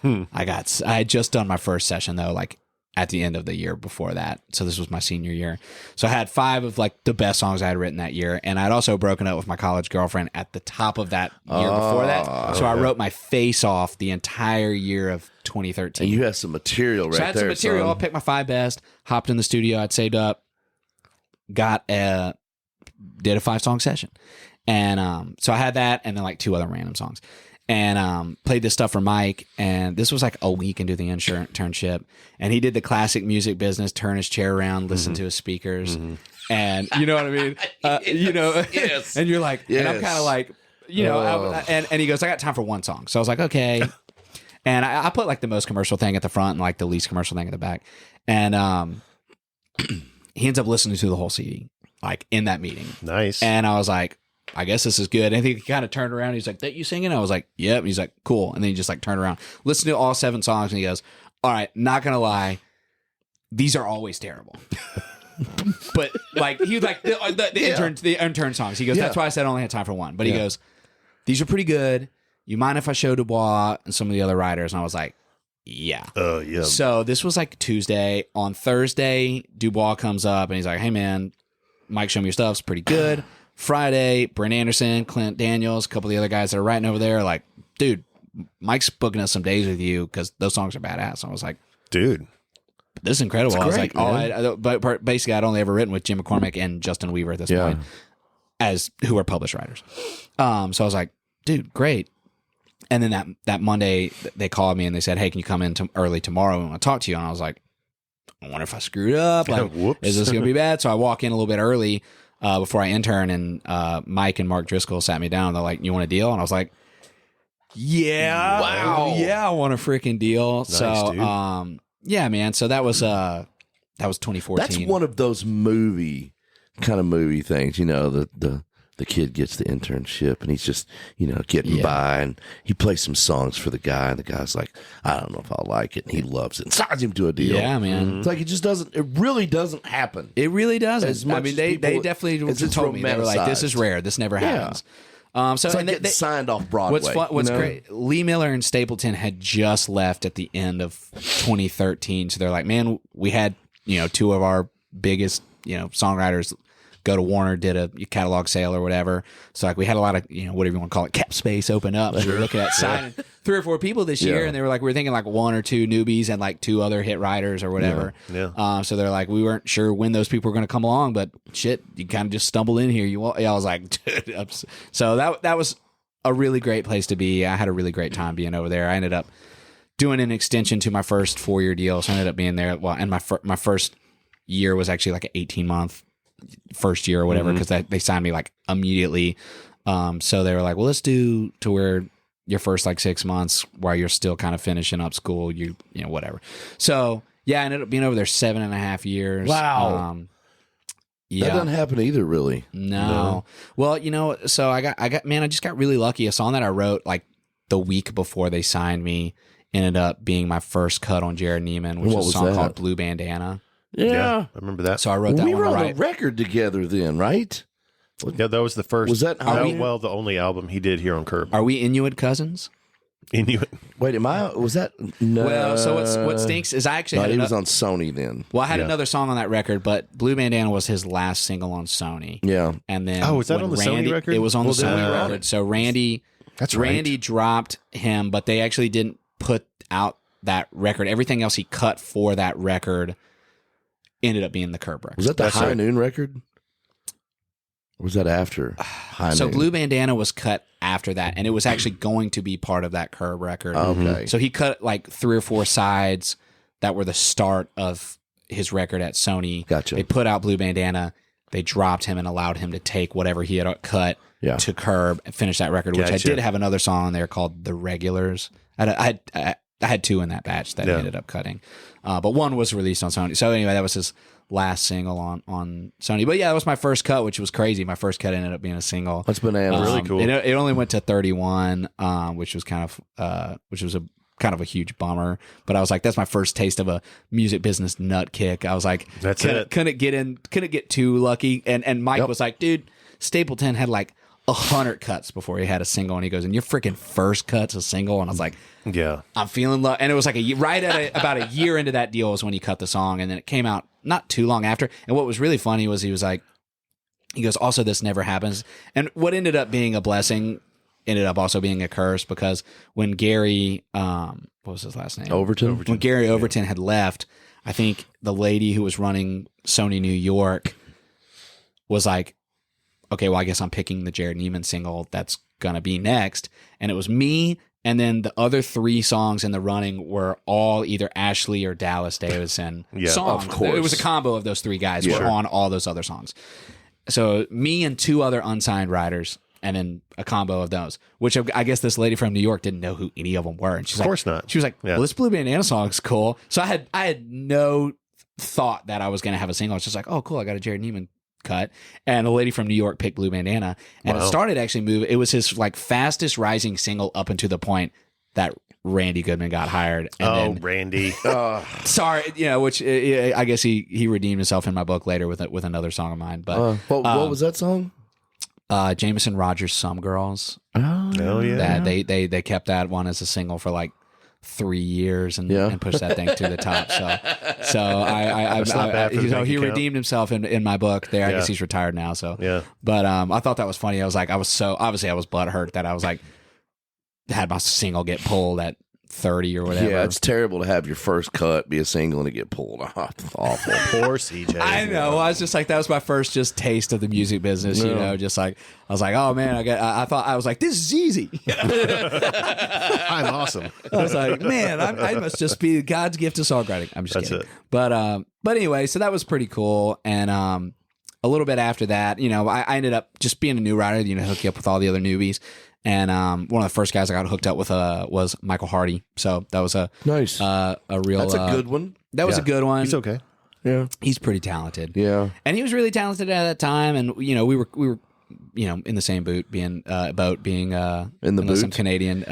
I had just done my first session though, like at the end of the year before that. So this was my senior year. So I had 5 of like the best songs I had written that year. And I'd also broken up with my college girlfriend at the top of that year before that. So I wrote my face off the entire year of 2013. And you had some material right there. So I had some material. Son. I picked my 5 best, hopped in the studio. I'd saved up, did a 5-song session. And so I had that and then like 2 other random songs. and played this stuff for Mike. And this was like a week into the internship, and he did the classic music business: turn his chair around, listen to his speakers, and you know what I mean. Yes. And you're like, and I'm kind of like, and he goes, I got time for one song. So I was like, okay. And I put like the most commercial thing at the front and like the least commercial thing at the back. And he ends up listening to the whole CD, like in that meeting. Nice. And I was like, I guess this is good. And he kind of turned around. He's like, that you singing? I was like, yep. And he's like, cool. And then he just like turned around, listened to all 7 songs, and he goes, all right, not going to lie, these are always terrible. But like he was like the intern songs. He goes, that's why I said I only had time for one. But he goes, these are pretty good. You mind if I show Dubois and some of the other writers? And I was like, yeah. Yeah. So this was like Tuesday. On Thursday, Dubois comes up and he's like, hey man, Mike, show me your stuff. It's pretty good. Friday, Brent Anderson, Clint Daniels, a couple of the other guys that are writing over there, like, dude, Mike's booking us some days with you because those songs are badass. And I was like, dude, this is incredible. It's I was great, like, but basically, I'd only ever written with Jim McCormick and Justin Weaver at this point, as who are published writers. So I was like, dude, great. And then that Monday, they called me and they said, hey, can you come in early tomorrow? We want to talk to you. And I was like, I wonder if I screwed up. Like, is this going to be bad? So I walk in a little bit early before I intern, and Mike and Mark Driscoll sat me down. They're like, you want a deal? And I was like, yeah. Wow. Yeah, I want a freaking deal. Nice, so, dude. yeah, man. So that was 2014. That's one of those movie things, the kid gets the internship and he's just, getting by, and he plays some songs for the guy, and the guy's like, I don't know if I'll like it, and he loves it and signs him to a deal. Yeah, man. It's like it really doesn't happen. It really doesn't. As much I mean, as they people- definitely it's just told me, they were like, this is romanticized. rare. This never happens. So It's like getting signed off Broadway. What's great, Lee Miller and Stapleton had just left at the end of 2013. So they're like, man, we had, 2 of our biggest, songwriters go to Warner, did a catalog sale or whatever. So like we had a lot of, whatever you want to call it, cap space open up. We were looking at signing 3 or 4 people this year, and they were like, we were thinking like 1 or 2 newbies and like 2 other hit writers or whatever. Yeah. So they're like, we weren't sure when those people were going to come along, but shit, you kind of just stumbled in here. I was like, dude. So that was a really great place to be. I had a really great time being over there. I ended up doing an extension to my first 4-year deal. So I ended up being there. Well, and my first year was actually like an 18-month first year or whatever, because they signed me like immediately. So they were like, well, let's do to where your first like 6 months while you're still kind of finishing up school, whatever. So yeah, I ended up being over there 7.5 years. Wow. Yeah. That doesn't happen either, really. No. Well, so I just got really lucky. A song that I wrote like the week before they signed me ended up being my first cut on Jerrod Niemann, which What was a was song that? called Blue Bandana. Yeah. I remember that. So I wrote that We one wrote right. a record together then, right? Yeah, that was the first. Was that how we- well, the only album he did here on Curb. Are we Inuit cousins? Inuit. Wait, was that? No. Well, so what stinks is I actually No, had he was another, on Sony then. well, I had Yeah. another song on that record, but Blue Bandana was his last single on Sony. Yeah. And then Oh, was that when on the Sony Randy, record? It was on Well, the then we Sony were on record. it. So Randy dropped him, but they actually didn't put out that record. Everything else he cut for that record ended up being the Curb record. Was that the That's High right. Noon record? Or was that after High So Noon? Blue Bandana was cut after that, and it was actually going to be part of that Curb record. Okay. So he cut like 3 or 4 sides that were the start of his record at Sony. Gotcha. They put out Blue Bandana. They dropped him and allowed him to take whatever he had cut to Curb and finish that record, which I Gotcha. did have another song on there called The Regulars. I had 2 in that batch that he ended up cutting. But 1 was released on Sony. So anyway, that was his last single on Sony. But yeah, that was my first cut, which was crazy. My first cut ended up being a single. That's bananas. Really cool. It only went to 31, which was kind of a huge bummer. But I was like, that's my first taste of a music business nut kick. I was like, That's it. Couldn't get too lucky. And Mike was like, dude, Stapleton had like 100 cuts before he had a single, and he goes, and your freaking first cut's a single. And I was like, Yeah. I'm feeling and it was like about a year into that deal was when he cut the song, and then it came out not too long after. And what was really funny was he goes, also, this never happens. And what ended up being a blessing ended up also being a curse, because when Gary, what was his last name? Overton? When Gary Overton had left, I think the lady who was running Sony New York was like, okay, well, I guess I'm picking the Jerrod Niemann single that's going to be next. And it was me. And then the other 3 songs in the running were all either Ashley or Dallas Davidson songs. Of course. It was a combo of those 3 guys were on all those other songs. So me and 2 other unsigned writers, and then a combo of those, which I guess this lady from New York didn't know who any of them were. And she's Of course not. She was like, well, this Blue Bandana song is cool. So I had no thought that I was going to have a single. I was just like, oh, cool, I got a Jerrod Niemann cut. And a lady from New York picked Blue Bandana. And it started actually moving. It was his like fastest rising single up until the point that Randy Goodman got hired. And then, Randy. sorry, which I guess he redeemed himself in my book later with another song of mine. But what was that song? Jameson Rodgers, Some Girls. Oh yeah. That they kept that one as a single for like 3 years and pushed that thing to the top. So he redeemed himself in my book there. I guess he's retired now. So yeah. But I thought that was funny. I was butthurt that I was like had my single get pulled at 30 or whatever. Yeah, it's terrible to have your first cut be a single and it get pulled off. It's awful. Poor CJ. I know. I was just like, that was my first just taste of the music business. Just like I was like, oh man, I was like, this is easy. I'm awesome. I was like, man, I must just be God's gift to songwriting. I'm just kidding. It. But anyway, so that was pretty cool. And a little bit after that, I ended up just being a new writer, hook you up with all the other newbies. And one of the first guys I got hooked up with was Michael Hardy. So that was a nice, a real. That's a good one. That was a good one. He's okay. Yeah, he's pretty talented. Yeah, and he was really talented at that time. And we were in the same boot, being in the boot, some Canadian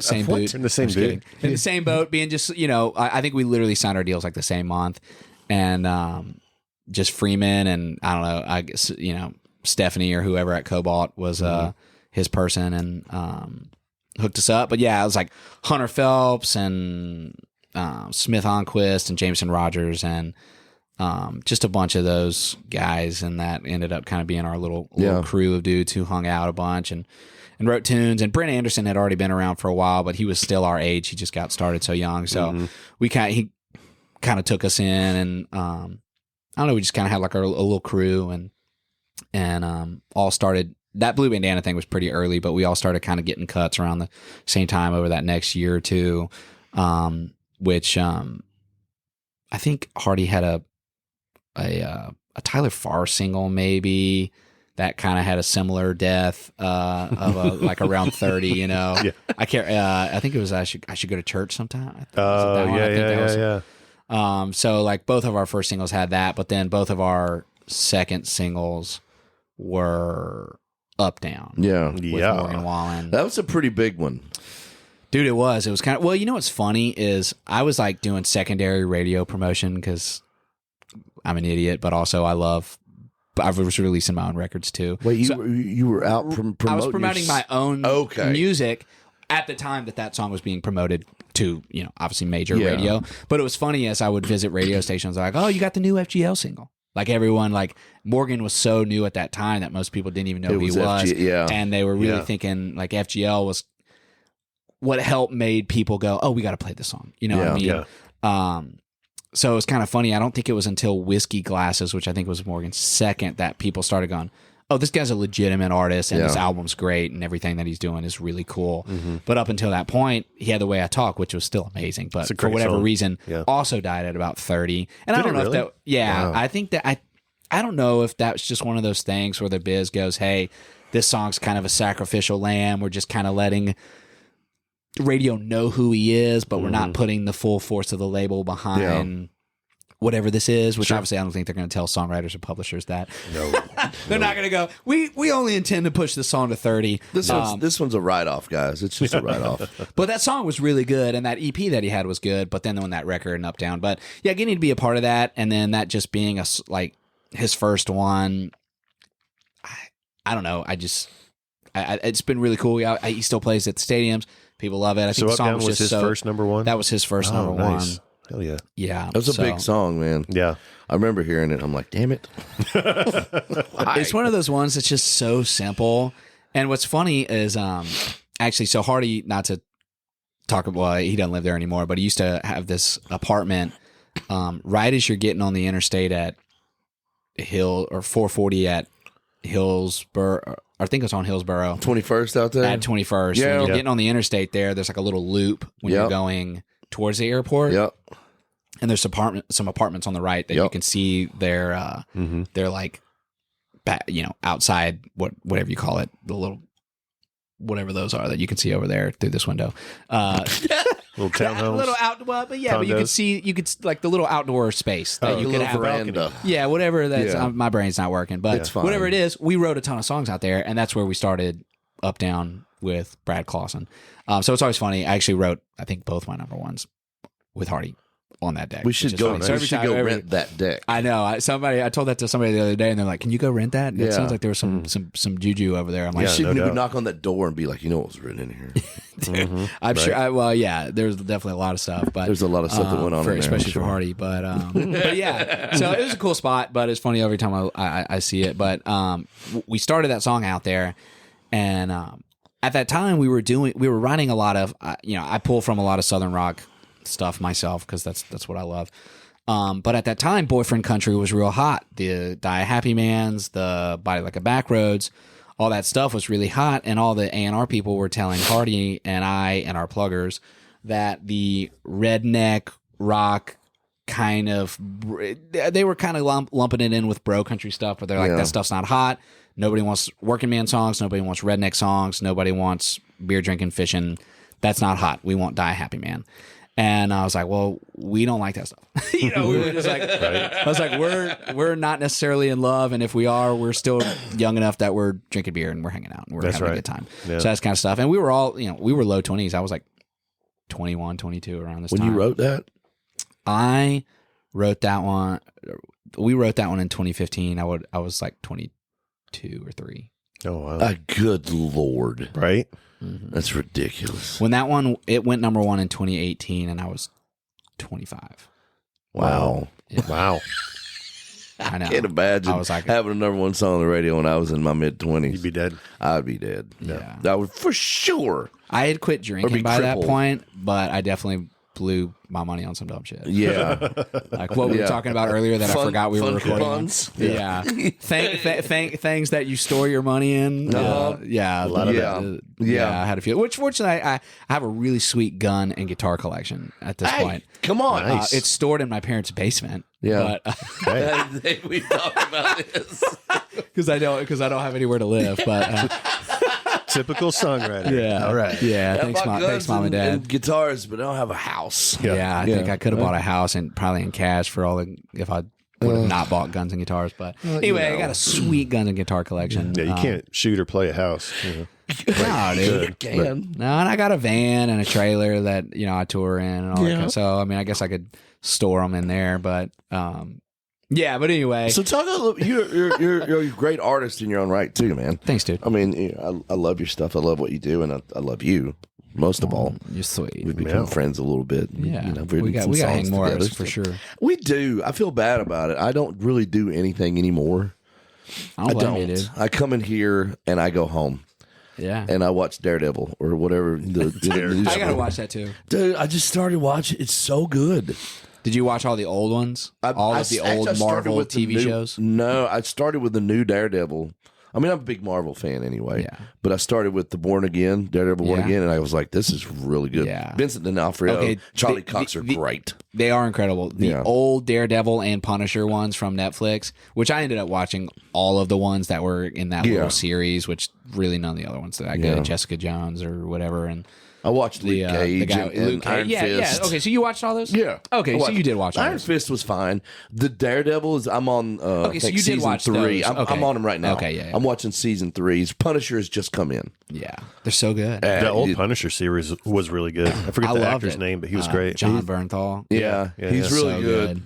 same boot in the same boot in the same boat, being just I think we literally signed our deals like the same month, and just Freeman and I don't know, I guess Stephanie or whoever at Cobalt was his person and hooked us up. But yeah, it was like Hunter Phelps and Smith Onquist and Jameson Rodgers and just a bunch of those guys, and that ended up kind of being our little crew of dudes who hung out a bunch and wrote tunes. And Brent Anderson had already been around for a while, but he was still our age. He just got started so young. So he kind of took us in, and I don't know, we just kind of had like a little crew and all started. That Blue Bandana thing was pretty early, but we all started kind of getting cuts around the same time over that next year or two, which I think Hardy had a Tyler Farr single maybe that kind of had a similar death of like around 30. Yeah. I can't. I think it was I should go to church sometime. Yeah. So like both of our first singles had that, but then both of our second singles were Up Down. Yeah. With Morgan Wallen. That was a pretty big one. Dude, it was. It was kind of, well, what's funny is I was like doing secondary radio promotion because I'm an idiot, but also I was releasing my own records too. Wait, you were out promoting? I was promoting my own music at the time that song was being promoted to, obviously major radio. But it was funny as I would visit radio stations, like, oh, you got the new FGL single. Like everyone, like Morgan was so new at that time that most people didn't even know who he was. And they were really thinking like FGL was what helped made people go, oh, we got to play this song. You know what I mean? Yeah. So it was kind of funny. I don't think it was until Whiskey Glasses, which I think was Morgan's second, that people started going, oh, this guy's a legitimate artist and this album's great and everything that he's doing is really cool. Mm-hmm. But up until that point, he had The Way I Talk, which was still amazing. But for whatever reason, also died at about 30. And I don't know if that, I think that I don't know if that's just one of those things where the biz goes, hey, this song's kind of a sacrificial lamb. We're just kind of letting radio know who he is, but we're not putting the full force of the label behind whatever this is, which obviously I don't think they're going to tell songwriters or publishers that. No. They're not going to go, we only intend to push the song to 30. This one's a write-off, guys. It's just a write-off. But that song was really good, and that EP that he had was good, but then when that record and Up Down. But yeah, getting to be a part of that, and then that just being his first one, I don't know. It's been really cool. He still plays at the stadiums. People love it. I think the song was his first number one? That was his first number one. Hell yeah. Yeah. That was a big song, man. Yeah. I remember hearing it. I'm like, damn it. It's one of those ones that's just so simple. And what's funny is actually, so Hardy, not to talk about, well, he doesn't live there anymore, but he used to have this apartment right as you're getting on the interstate at Hill or 440 at Hillsboro. I think it's on Hillsboro. 21st out there. At 21st. Yeah. When you're Yeah. getting on the interstate there's like a little loop when you're going towards the airport. Yep. And there's some apartments on the right that you can see their like, outside, whatever you call it, the little, whatever those are that you can see over there through this window. Little townhomes. Little out, but you could like the little outdoor space that you could have. Veranda. Yeah, whatever. That's Yeah. my brain's not working, but It's fine. whatever it is, we wrote a ton of songs out there, and that's where we started Up Down with Brad Clausen. So it's always funny. I actually wrote, I think, both my number ones with Hardy on that deck. We should go. Rent that deck. I know. I told that to somebody the other day, and they're like, "Can you go rent that?" And it Yeah. sounds like there was some juju over there. I'm like, You should no maybe doubt. knock on that door and be like, you know what was written in here. I'm sure. There's definitely a lot of stuff, but There's a lot of stuff that went on in there, I'm especially sure. for Hardy. But but yeah, so it was a cool spot. But it's funny every time I see it. But we started that song out there, and at that time we were writing a lot of I pull from a lot of Southern rock stuff myself because that's what I love. But at that time, Boyfriend Country was real hot. The Die a Happy Man's, the Body Like a Backroads, all that stuff was really hot, and all the A&R people were telling Hardy and I and our pluggers that the redneck rock kind of, they were kind of lumping it in with bro country stuff, but they're like, that stuff's not hot. Nobody wants working man songs. Nobody wants redneck songs. Nobody wants beer drinking, fishing. That's not hot. We want Die a Happy Man. And I was like, well, we don't like that stuff. We were just like, I was like, we're not necessarily in love. And if we are, we're still young enough that we're drinking beer and we're hanging out and we're having a good time. Yeah. So that's kind of stuff. And we were all, we were low 20s. I was like 21, 22 around this time. When you wrote that? I wrote that one. We wrote that one in 2015. I was like 22 or 3. Oh, wow. Good Lord. Right? Mm-hmm. That's ridiculous. When that one, it went number 1 in 2018 and I was 25. Wow. Yeah. Wow. I know. I can't imagine I was like, having a number one song on the radio when I was in my mid-20s. You'd be dead. I'd be dead. Yeah. That would for sure. I had quit Or drinking be by that crippled. point, but I definitely blew my money on some dumb shit. Yeah. Like what we were Yeah. talking about earlier that I forgot we were fun recording. on. coupons. Yeah. Things that you store your money in. Yeah. A lot of that. Yeah. I had a few. Which fortunately, I have a really sweet gun and guitar collection at this Hey, point. come on. Nice. It's stored in my parents' basement. Yeah. But We talked about this. because I don't have anywhere to live. But Typical songwriter. yeah. All right. Yeah. I Thanks, bought thanks, guns mom and dad. and guitars, but I don't have a house. Yeah, I think I could have bought a house and probably in cash for all the if I would have not bought guns and guitars. But anyway, I got a sweet gun and guitar collection. Yeah, you can't shoot or play a house. You know. No, dude. You can. No, and I got a van and a trailer that I tour in and all that. Kind of, so I mean, I guess I could store them in there. But yeah. But anyway, So talk a little. You're a great artist in your own right too, man. thanks, dude. I mean, I love your stuff. I love what you do, and I love you most of all. You're sweet. We've become friends a little bit. Yeah, we've we written got some to hang songs more together. for sure. We do. I feel bad about it. I don't really do anything anymore. I don't blame you, dude. I come in here and I go home Yeah, and I watch Daredevil or whatever. The I gotta watch that too. Dude, I just started watching. It's so good. Did you watch all the old ones? All of the old I started Marvel with the TV new- shows? No, I started with the new Daredevil. I mean, I'm a big Marvel fan anyway. Yeah. But I started with the Daredevil Born Yeah. Again, and I was like, this is really good. Yeah. Vincent D'Onofrio, Okay, Charlie Cox are great. They are incredible. The Yeah. old Daredevil and Punisher ones from Netflix, which I ended up watching all of the ones that were in that Yeah. little series, which really none of the other ones that I Yeah. good. Jessica Jones or whatever. And I watched Luke the Cage guy, and Luke Iron Cage. Fist. Yeah. Okay, so you watched all those? Yeah. Okay, I so watched- you did watch all Iron those. Fist was fine. The Daredevil is I'm on Okay, so I think you did season watch 3. those. Okay. I'm on them right now. Okay, yeah. I'm watching season 3. Punisher has just come in. Yeah, they're so good. The old It- Punisher series was really good. I forget I the loved actor's it. name, but he was great. John Bernthal. Yeah, Yeah, he's yeah. really So good.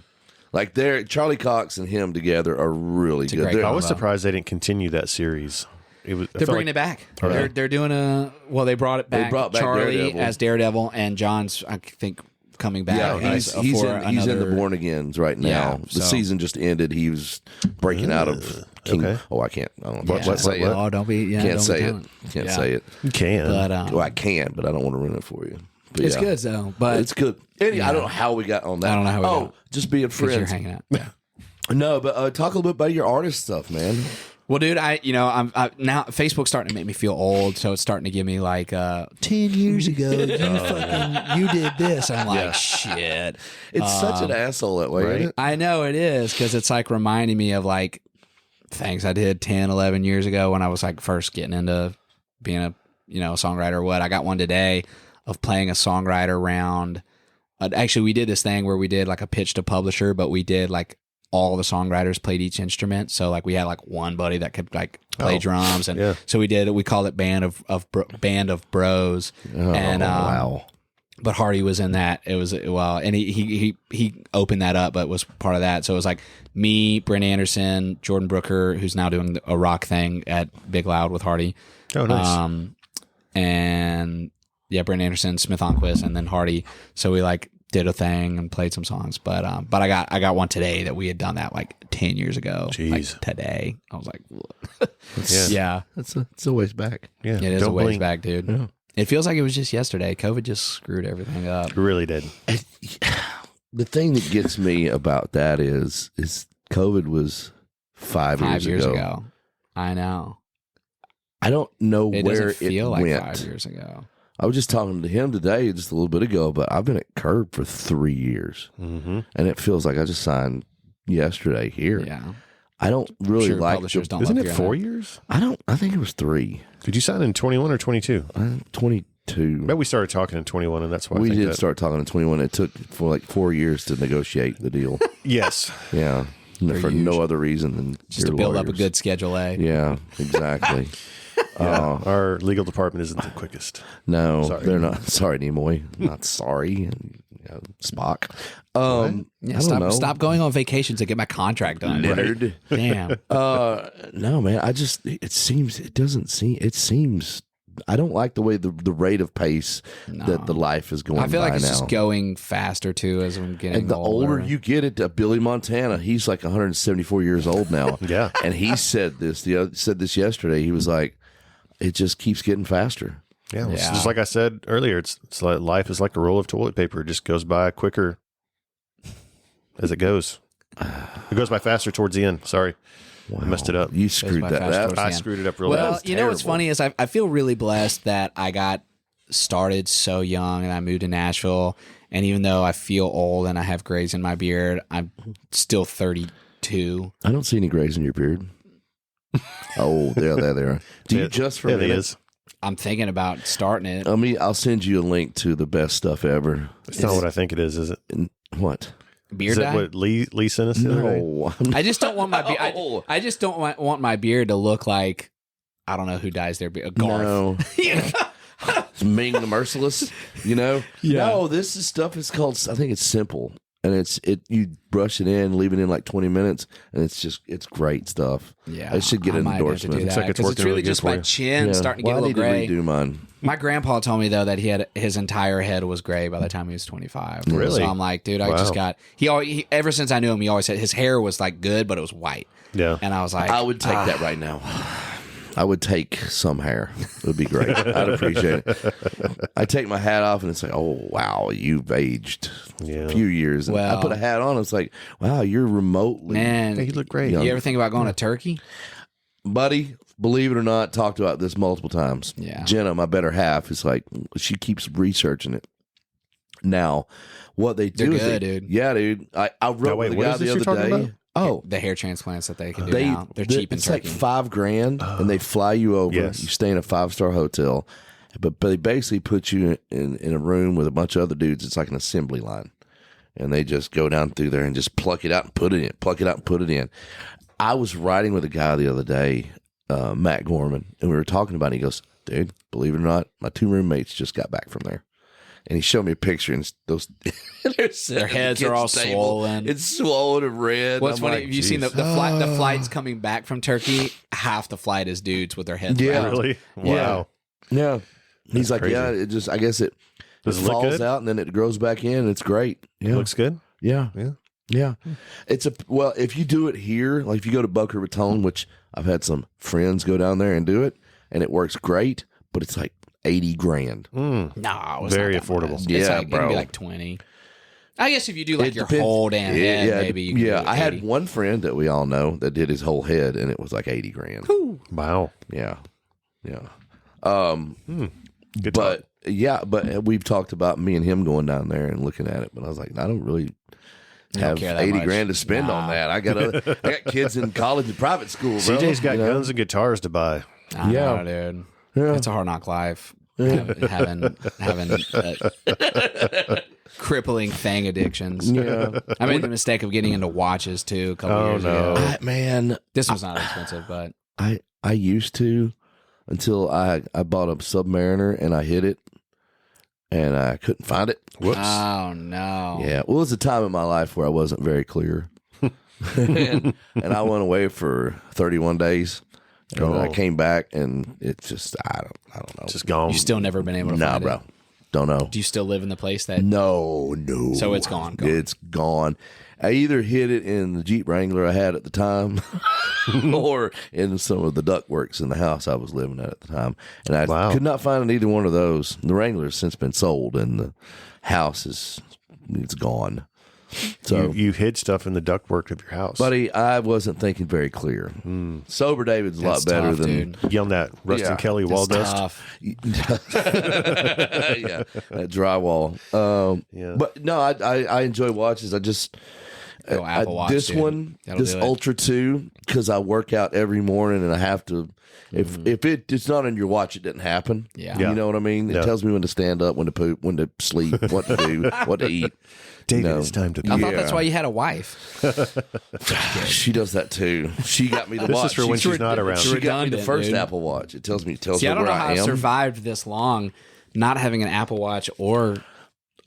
Like Charlie Cox and him together are really good. great They're- I was combo. surprised they didn't continue that series. They're bringing it back. They're doing they brought it back. brought back Charlie Daredevil. as Daredevil and John's, I think, coming back. Yeah, as, he's for in the another- Born Agains right now. Yeah, The so- season just ended. He was breaking out of King. Okay. Oh, I can't. I don't know. Yeah. Can't say it. Oh, don't be. Yeah, Can't don't say be it. telling. Can't Yeah. say it. You can. But Well, I can, but I don't want to ruin it for you. But it's yeah. good though. But It's good. I don't know how we got on that. I don't know how we Oh, got. just being 'cause you're friends. hanging out. Yeah. No, but talk a little bit about your artist stuff, man. Well, dude, I'm now Facebook's starting to make me feel old, so it's starting to give me like 10 years ago you did this. I'm like, shit. It's such an asshole that way, right? isn't it? I know it is, because it's like reminding me of like things I did 10, 11 years ago when I was like first getting into being a songwriter or what. I got one today of playing a songwriter round. Actually, we did this thing where we did like a pitch to publisher, but we did like all the songwriters played each instrument. So like we had like one buddy that could like play drums, and so we called it Band of Bros. And wow. But Hardy was in that. It was and he opened that up, but was part of that. So it was like me, Brent Anderson, Jordan Brooker, who's now doing a rock thing at Big Loud with Hardy. Oh, nice. And yeah, Brent Anderson, Smith Onquist, and then Hardy. So we like did a thing and played some songs. But I got one today that we had done that like 10 years ago. Jeez. Like today. I was like, Yeah. It's a ways back. Yeah. it is a ways blink. back, dude. Yeah. It feels like it was just yesterday. COVID just screwed everything up. It really did. The thing that gets me about that is COVID was 5 years ago. I know. I don't know It where doesn't feel it like went. 5 years ago. I was just talking to him today, just a little bit ago, but I've been at Curb for 3 years, Mm-hmm. and it feels like I just signed yesterday here. Yeah. I don't really Sure, like. publishers don't Isn't love it hearing 4 that. years? I think it was 3. Did you sign in 21 or 22? 22. I bet we started talking in 21, and that's why We I think did that. start talking in 21. It took for like 4 years to negotiate the deal. Yes. Yeah, for no other reason than Just your to build up a lawyers. good Schedule A. Yeah, exactly. Yeah. Our legal department isn't the quickest. No, Sorry. they're not. Sorry, Nimoy. Not sorry. Spock. Yeah, I don't know. stop going on vacation to get my contract done. Lynyrd. Damn. No, man. It seems. I don't like the way the rate of pace that the life is going. I feel by like it's now. just going faster too as I'm getting And the older you get, Billy Montana, he's like 174 years old now. Yeah. And he said this. Said this yesterday. He was like, "It just keeps getting faster." Yeah, it's Yeah. just like I said earlier, it's like life is like a roll of toilet paper. It just goes by quicker as it goes. It goes by faster towards the end. Sorry, I messed it up. You screwed by that fast up. towards I the end. screwed it up real Well, bad. you know what's terrible. funny is I feel really blessed that I got started so young and I moved to Nashville. And even though I feel old and I have grays in my beard, I'm still 32. I don't see any grays in your beard. Oh, there they are. Do you just for a Yeah, it minute? is. I'm thinking about starting it. I'll send you a link to the best stuff ever. It's not what I think it is it? What? Beard Is it dye? what Lee sent us the other day? No. I just don't want my beard. No. I just don't want my beard to look like, I don't know who dyes their beard. Garth. No. It's Ming the Merciless, Yeah. No, this is stuff is called, I think it's Simple. And you brush it in, leave it in like 20 minutes, and it's great stuff. Yeah, I should get I an might have to endorsement. do Looks that, like it's 'cause working really really good just for my you. chin starting to Well, get a I little need gray. to redo mine. My grandpa told me though that he had his entire head was gray by the time he was 25. Really? So I'm like, dude, I Wow. just got he ever since I knew him, he always said his hair was like good, but it was white. Yeah. And I was like, I would take that right now. I would take some hair. It would be great. I'd appreciate it. I take my hat off and it's like, oh, wow, you've aged a few years. And Well- I put a hat on. It's like, wow, you're remotely. man, Hey, you look great. Young. you ever think about going to Turkey? Buddy, believe it or not, talked about this multiple times. Yeah. Jenna, my better half, is like, she keeps researching it. Now, what they do They're is good, dude. Yeah, dude. I wrote Now, wait, with a what guy is this the you're other talking day. about? Oh, The hair transplants that they can do now. They're cheap in it's Turkey. like $5,000, and they fly you over. Yes. You stay in a 5-star hotel, but they basically put you in a room with a bunch of other dudes. It's like an assembly line, and they just go down through there and just pluck it out and put it in. Pluck it out and put it in. I was riding with a guy the other day, Matt Gorman, and we were talking about it. He goes, "Dude, believe it or not, my 2 roommates just got back from there." And he showed me a picture, and those Their heads are all swollen. It's swollen and red. What's I'm funny? like, Have you seen the flights coming back from Turkey? Half the flight is dudes with their heads Yeah. wrapped. Really? Wow. Yeah. He's like, crazy. yeah, it just, I guess it Does it look falls good? out and then it grows back in. It's great. Yeah. Looks good. yeah. Yeah. Yeah. Well, if you do it here, like if you go to Boca Raton, which I've had some friends go down there and do it, and it works great, but it's like $80,000. Mm. No, it's Very not that affordable. much. Yeah, It's like, it can bro. be like 20. I guess if you do like It your depends. whole damn head, maybe you can do I had 80. one friend that we all know that did his whole head, and it was like 80 grand. Wow. Yeah. Good But but we've talked about me and him going down there and looking at it, but I was like, I don't really have care that 80 much. grand to spend on that. I got kids in college and private school, bro. CJ's got you know? guns and guitars to buy. I Yeah. know, dude. Yeah. It's a hard knock life. Having crippling thing addictions. Yeah. I made the mistake of getting into watches too a couple years no. ago. Man, This was not expensive, but I used to until I bought a Submariner and I hit it and I couldn't find it. Whoops. oh no. Yeah. Well, it was a time in my life where I wasn't very clear. and I went away for 31 days. And I came back and it's just, I don't know. It's just gone. You still never been able to Nah, find bro. it. Don't know. Do you still live in the place that No. So it's gone. It's gone. I either hid it in the Jeep Wrangler I had at the time or in some of the ductworks in the house I was living at the time. And I could not find either one of those. The Wrangler has since been sold and the house it's gone. So you hid stuff in the ductwork of your house. buddy, I wasn't thinking very clear. Sober David's a lot That's better tough, than dude. You on that Rustin Yeah. Kelly wall That's dust? tough. yeah, that drywall. Yeah. But no, I enjoy watches. I just Go Apple Watch, this dude. one, That'll this do it. Ultra 2, because I work out every morning and I have to. If it's not in your watch, it doesn't happen. Yeah. You know what I mean. It Yeah. tells me when to stand up, when to poop, when to sleep, what to do, what to eat. David, No. it's time to I pee. thought that's why you had a wife. She does that too. She got me the This watch. is for when she's not around. She got me the redundant, first dude. Apple Watch. It tells me See, I don't where know how I I am. survived this long not having an Apple Watch or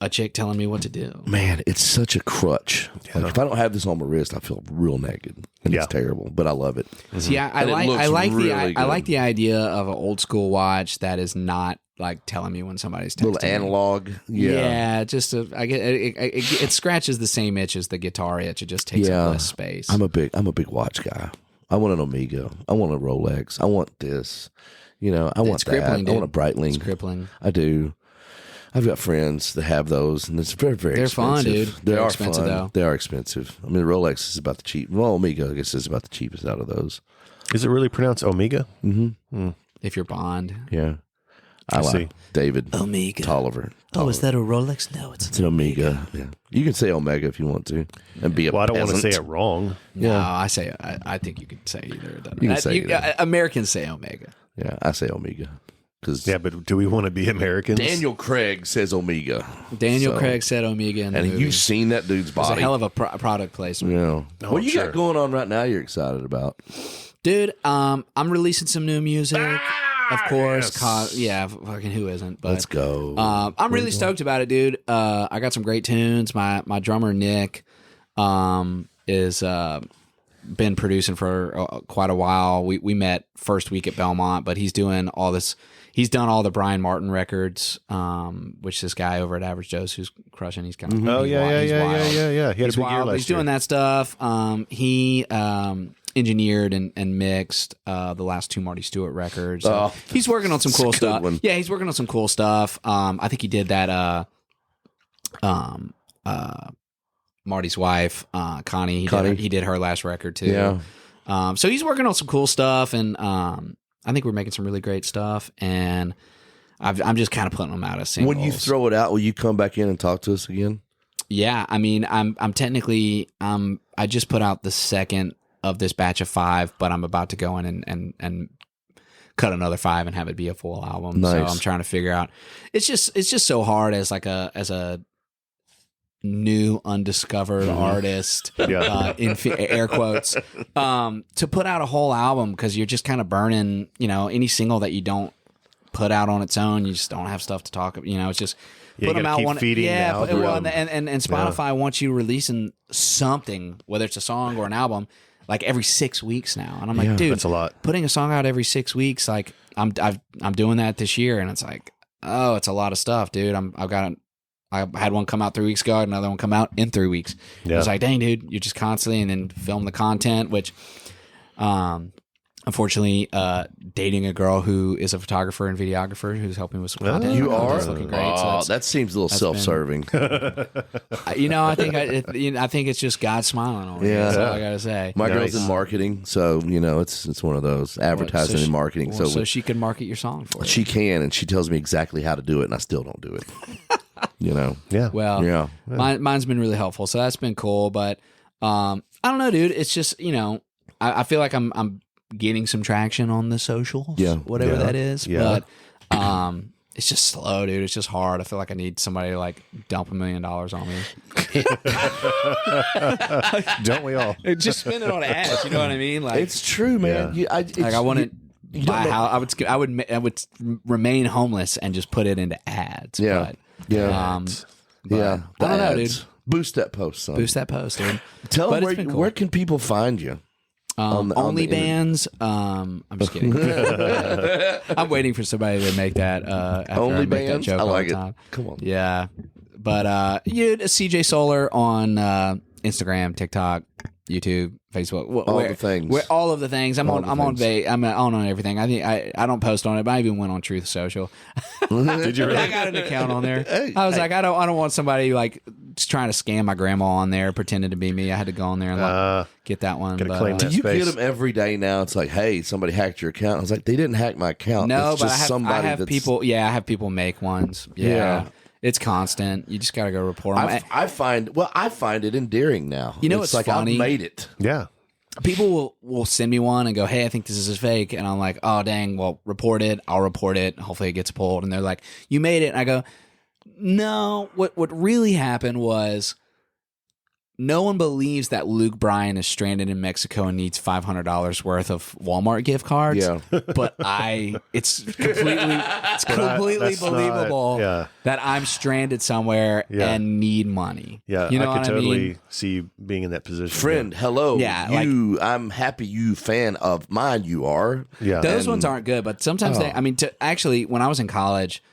a chick telling me what to do. Man, it's such a crutch. Like if I don't have this on my wrist, I feel real naked, and Yeah. it's terrible. But I love it. See, I And it looks like really I good. like the idea of an old school watch that is not like telling me when somebody's texting. Little me. analog. Yeah, just I get it scratches the same itch as the guitar itch. It just takes up less space. I'm a big watch guy. I want an Omega. I want a Rolex. I want this. You know, I want It's that. crippling, I want a dude. Breitling. It's crippling. I do. I've got friends that have those, and it's very, very They're expensive. fun, dude. They They're are expensive, fun. though. They are expensive. I mean, the Rolex is about the cheap. Well, Omega, I guess, is about the cheapest out of those. Is it really pronounced Omega? If you're Bond, Yeah. I see. like David Omega. Tolliver. Oh, is that a Rolex? No, It's an Omega. Yeah. You can say Omega if you want to, and be a Well, I don't want to peasant. say it wrong. No, I say I think you could say either. Of them. You can say either. Americans say Omega. Yeah, I say Omega because Yeah, but do we want to be Americans? Daniel Craig says Omega. Daniel So- Craig said Omega in the And movie. you've seen that dude's It was body. a hell of a product placement. Yeah. Oh, What you sure. got going on right now you're excited about? Dude, I'm releasing some new music. Of course, fucking who isn't? But Let's go. I'm really stoked about it, dude. I got some great tunes. My drummer Nick is been producing for quite a while. We met first week at Belmont, but he's doing all this. He's done all the Brian Martin records, which this guy over at Average Joe's who's crushing. He's kind of Oh, he's yeah. wild. He had He's a big year wild. last He's doing year. that stuff. He engineered and mixed the last two Marty Stewart records. So Oh, he's working on some that's a cool good stuff. one. Yeah, he's working on some cool stuff. I think he did that. Marty's wife, Connie. He did her last record too. Yeah. So he's working on some cool stuff, and I think we're making some really great stuff. And I'm just kind of putting them out as singles. When you throw it out, will you come back in and talk to us again? Yeah, I mean, I'm technically I just put out the second of this batch of 5, but I'm about to go in and cut another 5 and have it be a full album. Nice. So I'm trying to figure out. It's just so hard as a new undiscovered artist, in air quotes, to put out a whole album because you're just kind of burning. Any single that you don't put out on its own, you just don't have stuff to talk about. It's just. Yeah, Put you them gotta out keep one, feeding the yeah. Well, algorithm. and Spotify wants you releasing something, whether it's a song or an album, like every 6 weeks now. And I'm like, dude, that's a lot. Putting a song out every 6 weeks, like I'm doing that this year, and it's like, oh, it's a lot of stuff, dude. I had one come out 3 weeks ago, I had another one come out in 3 weeks. Yeah. It's like, dang, dude, you're just constantly and then film the content, which, unfortunately, dating a girl who is a photographer and videographer who's helping with some content. You are? It's looking great. So That seems a little self-serving. I think it's just God smiling on me. Yeah. That's all I gotta say. My girl's in marketing, so it's one of those advertising and marketing. So she can market your song for you. She can, and she tells me exactly how to do it, and I still don't do it. Yeah. Well, Yeah. mine's been really helpful, so that's been cool. But I don't know, dude. It's just I feel like I'm getting some traction on the socials, whatever that is. Yeah. But it's just slow, dude. It's just hard. I feel like I need somebody to like dump $1 million on me. Don't we all? Just spend it on ads. You know what I mean? Like It's true, man. Yeah. I want to buy a house. I would remain homeless and just put it into ads. Yeah. But, Yeah. but Yeah. I don't know, Ads. dude. Boost that post, son. Boost that post, dude. Tell But them it's been cool. where can people find you? On the OnlyBans. I'm just kidding. I'm waiting for somebody to make that. After I make that OnlyBans? joke I all like the it. time. Come on. Yeah, but CJ Solar on Instagram, TikTok, YouTube, Facebook, All the things. all of the things. I'm All on. the I'm on. things. I'm on everything. I think I don't post on it, but I even went on Truth Social. Did you really? I got an account on there. Hey, I was like, I don't want somebody like just trying to scam my grandma on there, pretending to be me. I had to go on there and like, get that one. gotta But, claim Do that you space. get them every day now? It's like, hey, somebody hacked your account. I was like, they didn't hack my account. No, It's but just I somebody have that's, people. Yeah, I have people make ones. Yeah. Yeah. It's constant. You just got to go report them. I find it endearing now. You know it's what's like funny? I made it. Yeah. People will send me one and go, hey, I think this is fake. And I'm like, oh, dang, well, report it. I'll report it. Hopefully it gets pulled. And they're like, you made it. And I go, no, what really happened was no one believes that Luke Bryan is stranded in Mexico and needs $500 worth of Walmart gift cards. Yeah. But it's completely that's believable not- yeah. that I'm stranded somewhere Yeah. and need money. Yeah. You know I could what totally I mean? see you being in that position. Friend, hello. Yeah, I'm happy you fan of mine. You are. Yeah. Those ones aren't good, but sometimes actually, when I was in college,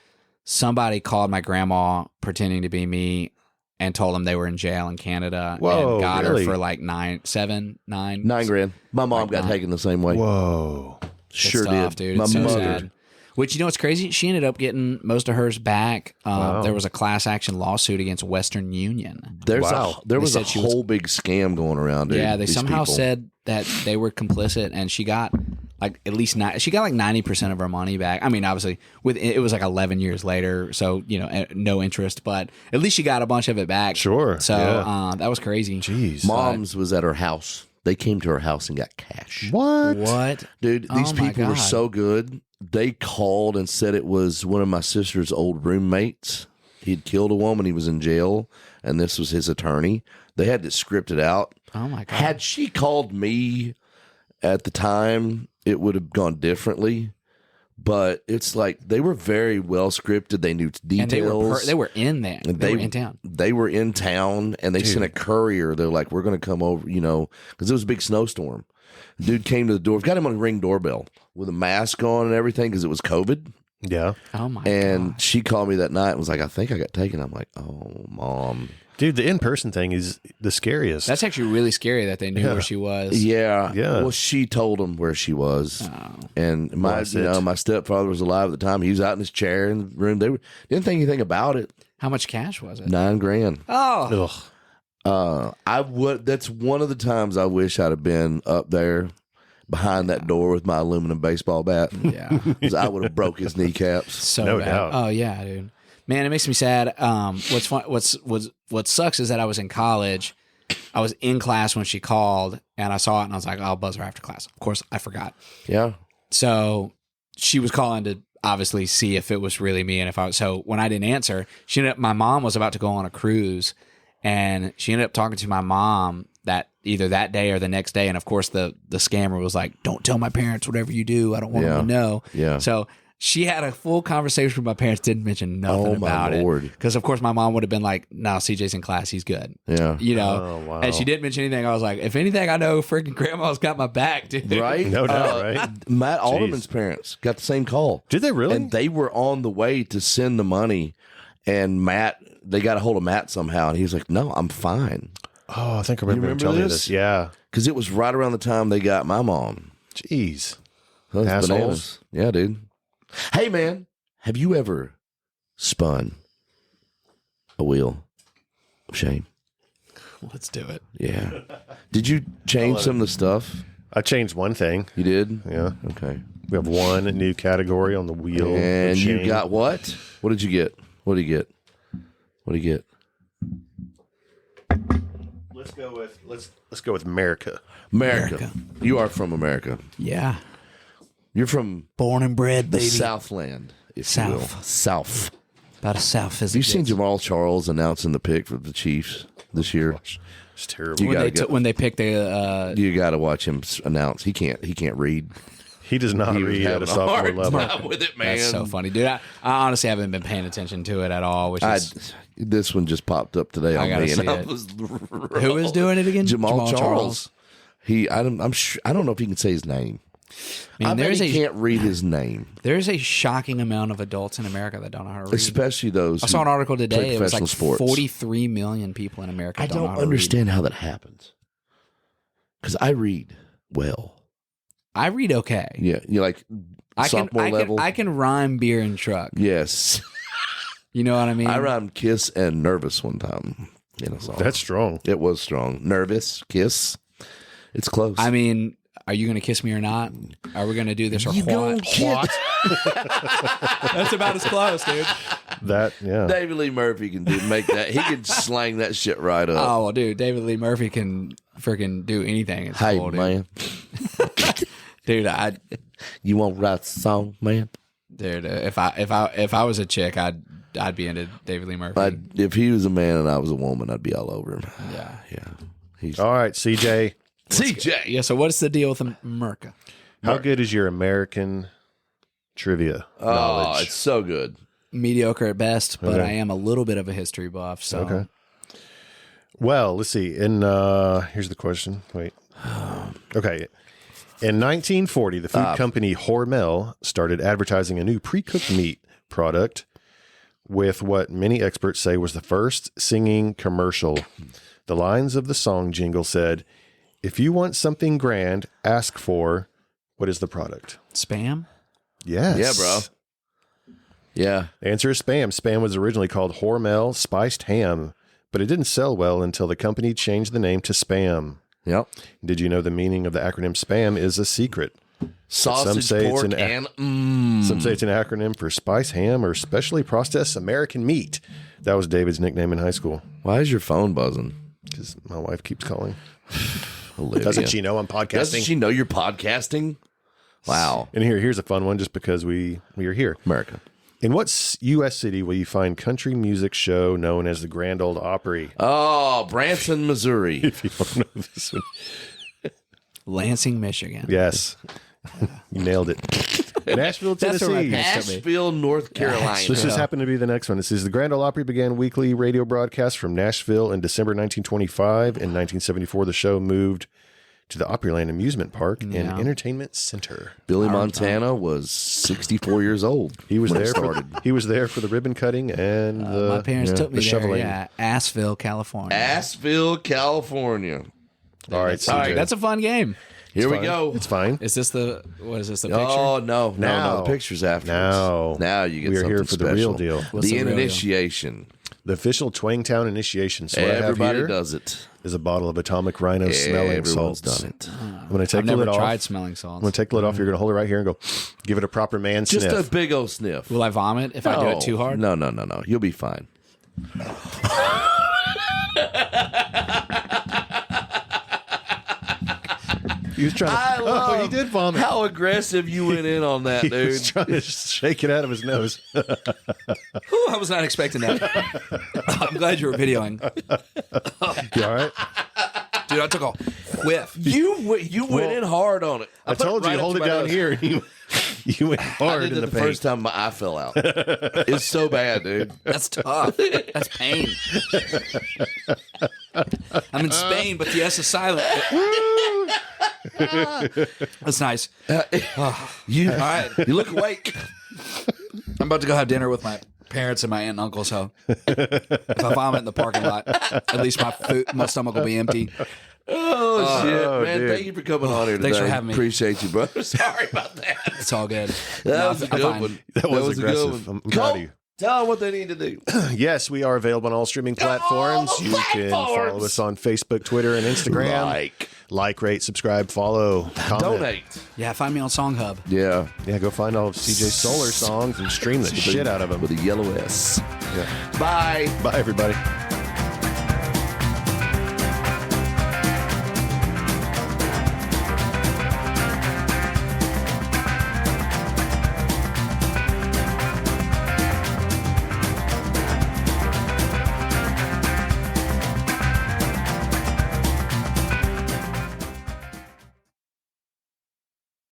somebody called my grandma pretending to be me and told them they were in jail in Canada Whoa, and got really? her for like $9 $9,000. My mom Like got nine. taken the same way. Whoa. Sure Good stuff, did. dude. My It's so mother. sad. Which, you know what's crazy? She ended up getting most of hers back. Wow. There was a class action lawsuit against Western Union. There Wow. was a said she was- whole big scam going around. Dude, Yeah, they these somehow people. said that they were complicit, and she got like at least she got like 90% of her money back. I mean, obviously, it was like 11 years later, so no interest, but at least she got a bunch of it back. Sure, So yeah. that was crazy. Jeez. Mom's was at her house. They came to her house and got cash. What? What? Dude, these Oh my people were God. so good. They called and said it was one of my sister's old roommates. He'd killed a woman. He was in jail, and this was his attorney. They had it scripted out. Oh my God. Had she called me at the time, it would have gone differently. But it's like they were very well scripted. They knew and details. they were in there. They were in town. They were in town, and they sent a courier. They're like, "We're going to come over," because it was a big snowstorm. Dude came to the door. We've got him on a Ring doorbell with a mask on and everything because it was COVID. Yeah. Oh my And God. she called me that night and was like, "I think I got taken." I'm like, "Oh, Mom." Dude, the in-person thing is the scariest. That's actually really scary that they knew where she was. Yeah, Yeah. Well, she told him where she was, and my Bless it. my stepfather was alive at the time. He was out in his chair in the room. They didn't think anything about it. How much cash was it? $9,000. Oh, Ugh. I would. That's one of the times I wish I'd have been up there behind that door with my aluminum baseball bat. yeah. 'Cause I would have broke his kneecaps. So No bad. doubt. Oh yeah, dude. Man, it makes me sad. What's fun? What sucks is that I was in college. I was in class when she called, and I saw it, and I was like, "I'll buzz her after class." Of course, I forgot. Yeah. So she was calling to obviously see if it was really me, and if I was. So when I didn't answer, my mom was about to go on a cruise, and she ended up talking to my mom that either that day or the next day, and of course the scammer was like, "Don't tell my parents whatever you do. I don't want them to know." Yeah. So she had a full conversation with my parents, didn't mention nothing Oh, my about Lord. it. Because, of course, my mom would have been like, no, CJ's in class. He's good. Yeah. Oh, wow. And she didn't mention anything. I was like, if anything, I know freaking grandma's got my back, dude. Right? No doubt, right? Matt Alderman's parents got the same call. Did they really? And they were on the way to send the money. And they got a hold of Matt somehow. And he was like, "No, I'm fine." Oh, I think I remember him remember telling me this? this. Yeah. Because it was right around the time they got my mom. Jeez. That's Assholes. bananas. Yeah, dude. Hey, man, have you ever spun a wheel of shame? Let's do it. Yeah. Did you change some of the stuff? I changed one thing. You did? Yeah. Okay. We have one new category on the wheel. And of you shame. got what? What did you get? What did you get? What did you get? Let's go with America. America. You are from America. Yeah. You're from Born and bred, the baby. Southland, if you will. South. South. About as south as Have you seen Jamal Charles announcing the pick for the Chiefs this year? It's terrible. You gotta when they picked the You got to watch him announce. He can't read. He does not He was read at a having sophomore hard level. time with it, man. That's so funny, dude. I honestly haven't been paying attention to it at all. Which is This one just popped up today on gotta me, and see I it. was who is doing it again? Jamal Charles. I don't know if he can say his name. I bet he can't read his name. There's a shocking amount of adults in America that don't know how to read. Especially those. I saw an article today. It was like sports. 43 million people in America. I don't know don't how understand how that happens. Because I read well. I read okay. Yeah, you like sophomore level. I can rhyme beer and truck. Yes, You know what I mean? I rhymed kiss and nervous one time in a song. That's strong. It was strong. Nervous kiss. It's close. I mean, are you going to kiss me or not? Are we going to do this or You what? gonna That's about as close, dude. David Lee Murphy can make that. He can slang that shit right up. Oh, well, dude, David Lee Murphy can freaking do anything. It's Hey, cool, dude. man. Dude, You won't write a song, man? if I was a chick, I'd be into David Lee Murphy. If he was a man and I was a woman, I'd be all over him. Yeah. Yeah. He's All right, CJ. CJ. Yeah, so what's the deal with America? How good is your American trivia Oh, knowledge? it's so good. Mediocre at best, but Okay. I am a little bit of a history buff. So Okay. Well, let's see. Here's the question. Wait. Okay. In 1940, the food company Hormel started advertising a new pre-cooked meat product with what many experts say was the first singing commercial. The lines of the song jingle said, "If you want something grand, ask for," what is the product? Spam? Yes. Yeah, bro. Yeah. The answer is Spam. Spam was originally called Hormel Spiced Ham, but it didn't sell well until the company changed the name to Spam. Yep. Did you know the meaning of the acronym Spam is a secret? Sausage, say it's pork, an- and Some say it's an acronym for spice ham or specially processed American meat. That was David's nickname in high school Why is your phone buzzing? because my wife keeps calling. Olivia. Doesn't she know I'm podcasting? Doesn't she know you're podcasting? Wow. And here's a fun one just because we are here. America. In what U.S. city will you find country music show known as the Grand Ole Opry? Oh, Branson, Missouri. If you don't know this one. Lansing, Michigan. Yes. You nailed it. Nashville, That's where my Tennessee. parents- Asheville, North Carolina. This just happened to be the next one. It says the Grand Ole Opry began weekly radio broadcasts from Nashville in December 1925. In 1974, the show moved to the Opryland Amusement Park and Entertainment Center. Billy Montana was 64 years old. He was when it there. started. He was there for the ribbon cutting and My parents took me the there. shoveling. Yeah, Asheville, California. Asheville, California. All right, All right, CJ. that's a fun game. Here we Fine. go. It's fine. Is this the picture? Oh no, Now. the pictures afterwards. Now you get we are something here for special. the real deal. What's The the real deal? initiation. The official Twangtown initiation. So what I have Everybody here does it. is a bottle of Atomic Rhino smelling Everyone's salts. done it. I'm going to take I've the never lid tried off. smelling I'm salts. going to take the lid off. You're going to hold it right here and go, give it a proper man Just sniff. a big old sniff. Will I vomit if I do it too hard? No. You'll be fine. He was trying to. I love he did vomit. How aggressive you went in on that, He dude. was trying to shake it out of his nose. Whew, I was not expecting that. I'm glad you were videoing. You all right? Dude, I took a whiff. You went in hard on it. I put told you, right up hold to it my down nose. here. And you went I hard did in it the the paint. first time my eye fell out. It's so bad, dude. That's tough. That's pain. I'm in Spain, but the S is silent. That's nice. All All right. You look awake. I'm about to go have dinner with my parents and my aunt and uncle, so if I vomit in the parking lot, at least my stomach will be empty. Oh, shit, man! dude. Thank you for coming on here today. Thanks for having me. Appreciate you, brother. Sorry about that. It's all good. That was a I'm good fine. one. That was a good aggressive. one. I'm proud of Colt, you. tell them what they need to do. Yes, we are available on all streaming platforms. the You can platforms. follow us on Facebook, Twitter, and Instagram. Like, rate, subscribe, follow, comment. Donate. Yeah, find me on Song Hub. Yeah. Yeah, go find all of CJ Solar songs and stream the shit out of them. With a yellow S. Yeah. Bye. Bye, everybody.